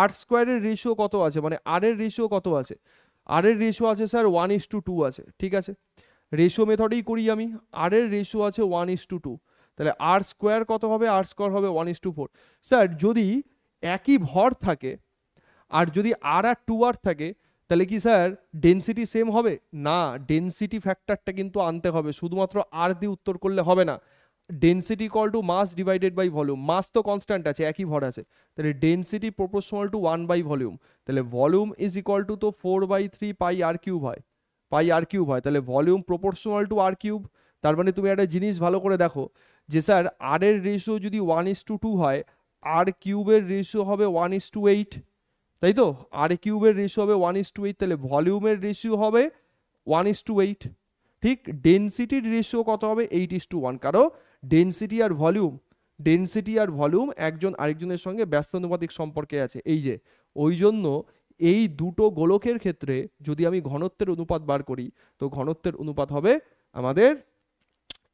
A: r² এর রেশিও কত আছে, মানে r এর রেশিও কত আছে, r এর রেশিও আছে স্যার 1:2 আছে, ঠিক আছে, রেশিও মেথডেই করি আমি, r এর রেশিও আছে 1:2, তাহলে r² কত হবে, r² হবে 1:4। স্যার যদি একই ভর থাকে আর যদি আর আর 2r থাকে তাহলে কি স্যার ডেনসিটি সেম হবে না, ডেনসিটি ফ্যাক্টরটা কিন্তু আনতে হবে, শুধুমাত্র আর দিয়ে উত্তর করলে হবে না। Density equal to mass divided by volume, mass তো কনস্ট্যান্ট আছে, একই ভর আছে, তাহলে density proportional to 1 by volume, তাহলে ভলিউম ইজ ইকুয়াল টু তো 4/3 পাই আর কিউব হয়, পাই আর কিউব হয়, তাহলে volume proportional to r cube. তার মানে তুমি একটা জিনিস ভালো করে দেখো যে স্যার আর এর রেশিও যদি 1:2 হয়, আর কিউবের রেশিও হবে 1:8, তাই তো, আর কিউবের রেশিও হবে 1:8, তাহলে ভলিউমের রেশিও হবে 1:8, ঠিক। ডেনসিটির রেশিও কত হবে 8:1, কারণ ডেনসিটি আর ভলিউম একজন আরেকজনের সঙ্গে ব্যস্তানুপাতিক সম্পর্কে আছে, এই যে ওই জন্য এই দুটো গোলকের ক্ষেত্রে যদি আমি ঘনত্বের অনুপাত বার করি তো ঘনত্বের অনুপাত হবে আমাদের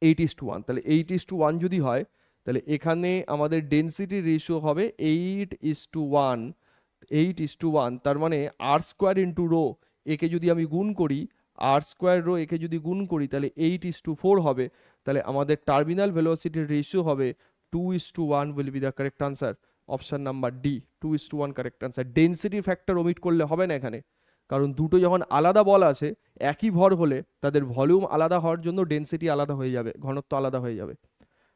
A: 8:1, তাহলে 8:1 যদি হয় তাহলে এখানে আমাদের ডেনসিটির রেশিও হবে 8:1, তার মানে আর স্কোয়ার ইন্টু রো একে যদি আমি গুণ করি, আর স্কোয়ার রো একে যদি গুণ করি তাহলে 8:4 হবে, তাহলে আমাদের টার্মিনাল ভেলোসিটির রেশিও হবে 2:1 will be the correct answer, option number D, 2:1 correct answer. Density factor omit করলে হবে না এখানে, কারণ দুটো যখন আলাদা বল আছে একই ভর হলে তাদের ভলিউম আলাদা হওয়ার জন্য ডেনসিটি আলাদা হয়ে যাবে, ঘনত্ব আলাদা হয়ে যাবে,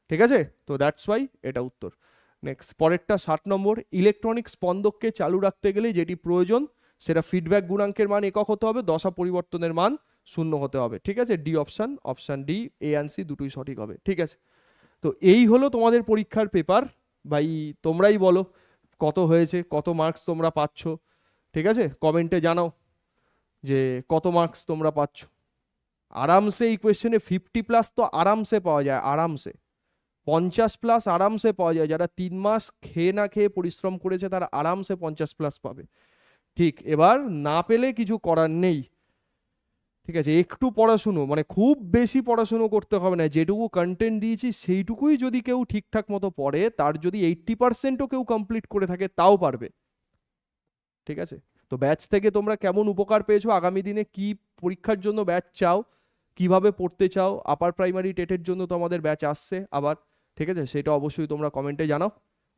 A: ঠিক আছে। তো দ্যাটস ওয়াই এটা উত্তর। নেক্সট পরেরটা 60 নম্বর, ইলেকট্রনিক স্পন্দককে চালু রাখতে গেলে যেটি প্রয়োজন সেটা ফিডব্যাক গুণাঙ্কের মান একক হতে হবে, দশা পরিবর্তনের মান 0 হতে হবে, ঠিক আছে। D option, option D, A and C দুটোই সঠিক হবে, ঠিক আছে। তো এই হলো তোমাদের পরীক্ষার পেপার, ভাই তোমরাই বলো কত হয়েছে, কত মার্কস তোমরা পাচ্ছ, ঠিক আছে, কমেন্টে জানাও যে কত মার্কস তোমরা পাচ্ছ। আরামসে এই কোয়েশ্চেনে 50+ তো আরামসে পাওয়া যায়, আরামসে 50+ আরামসে পাওয়া যায়, যারা 3 মাস খেয়ে না খেয়ে পরিশ্রম করেছে তারা আরামসে 50+ পাবে, ঠিক। এবার না পেলে কিছু করার নেই, ঠিক আছে। একটু পড়াশুনো, মানে খুব বেশি পড়াশুনো করতে হবে না, যেটুকু কন্টেন্ট দিয়েছি সেইটুকুই যদি কেউ ঠিকঠাক মতো পড়ে, তার যদি 80%ও কেউ কমপ্লিট করে থাকে তাও পারবে, ঠিক আছে। তো ব্যাচ থেকে তোমরা কেমন উপকার পেয়েছো, আগামী দিনে কি পরীক্ষার জন্য ব্যাচ চাও, কিভাবে পড়তে চাও, আপার প্রাইমারি টেটের জন্য তো আমাদের ব্যাচ আসছে আবার, ঠিক আছে, সেটা অবশ্যই তোমরা কমেন্টে জানাও।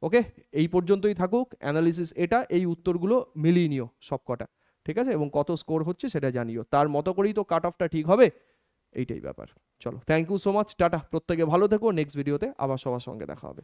A: ওকে, এই পর্যন্তই থাকুক অ্যানালিসিস, এটা এই উত্তরগুলো মিলিয়ে নিও সব কটা, ঠিক আছে, এবং কত স্কোর হচ্ছে সেটা জানিও, তার মতো করেই তো কাট অফটা ঠিক হবে, এইটাই ব্যাপার। চলো, থ্যাংক ইউ সো মাচ, টাটা, প্রত্যেকে ভালো থেকো, নেক্সট ভিডিওতে আবার সবার সঙ্গে দেখা হবে।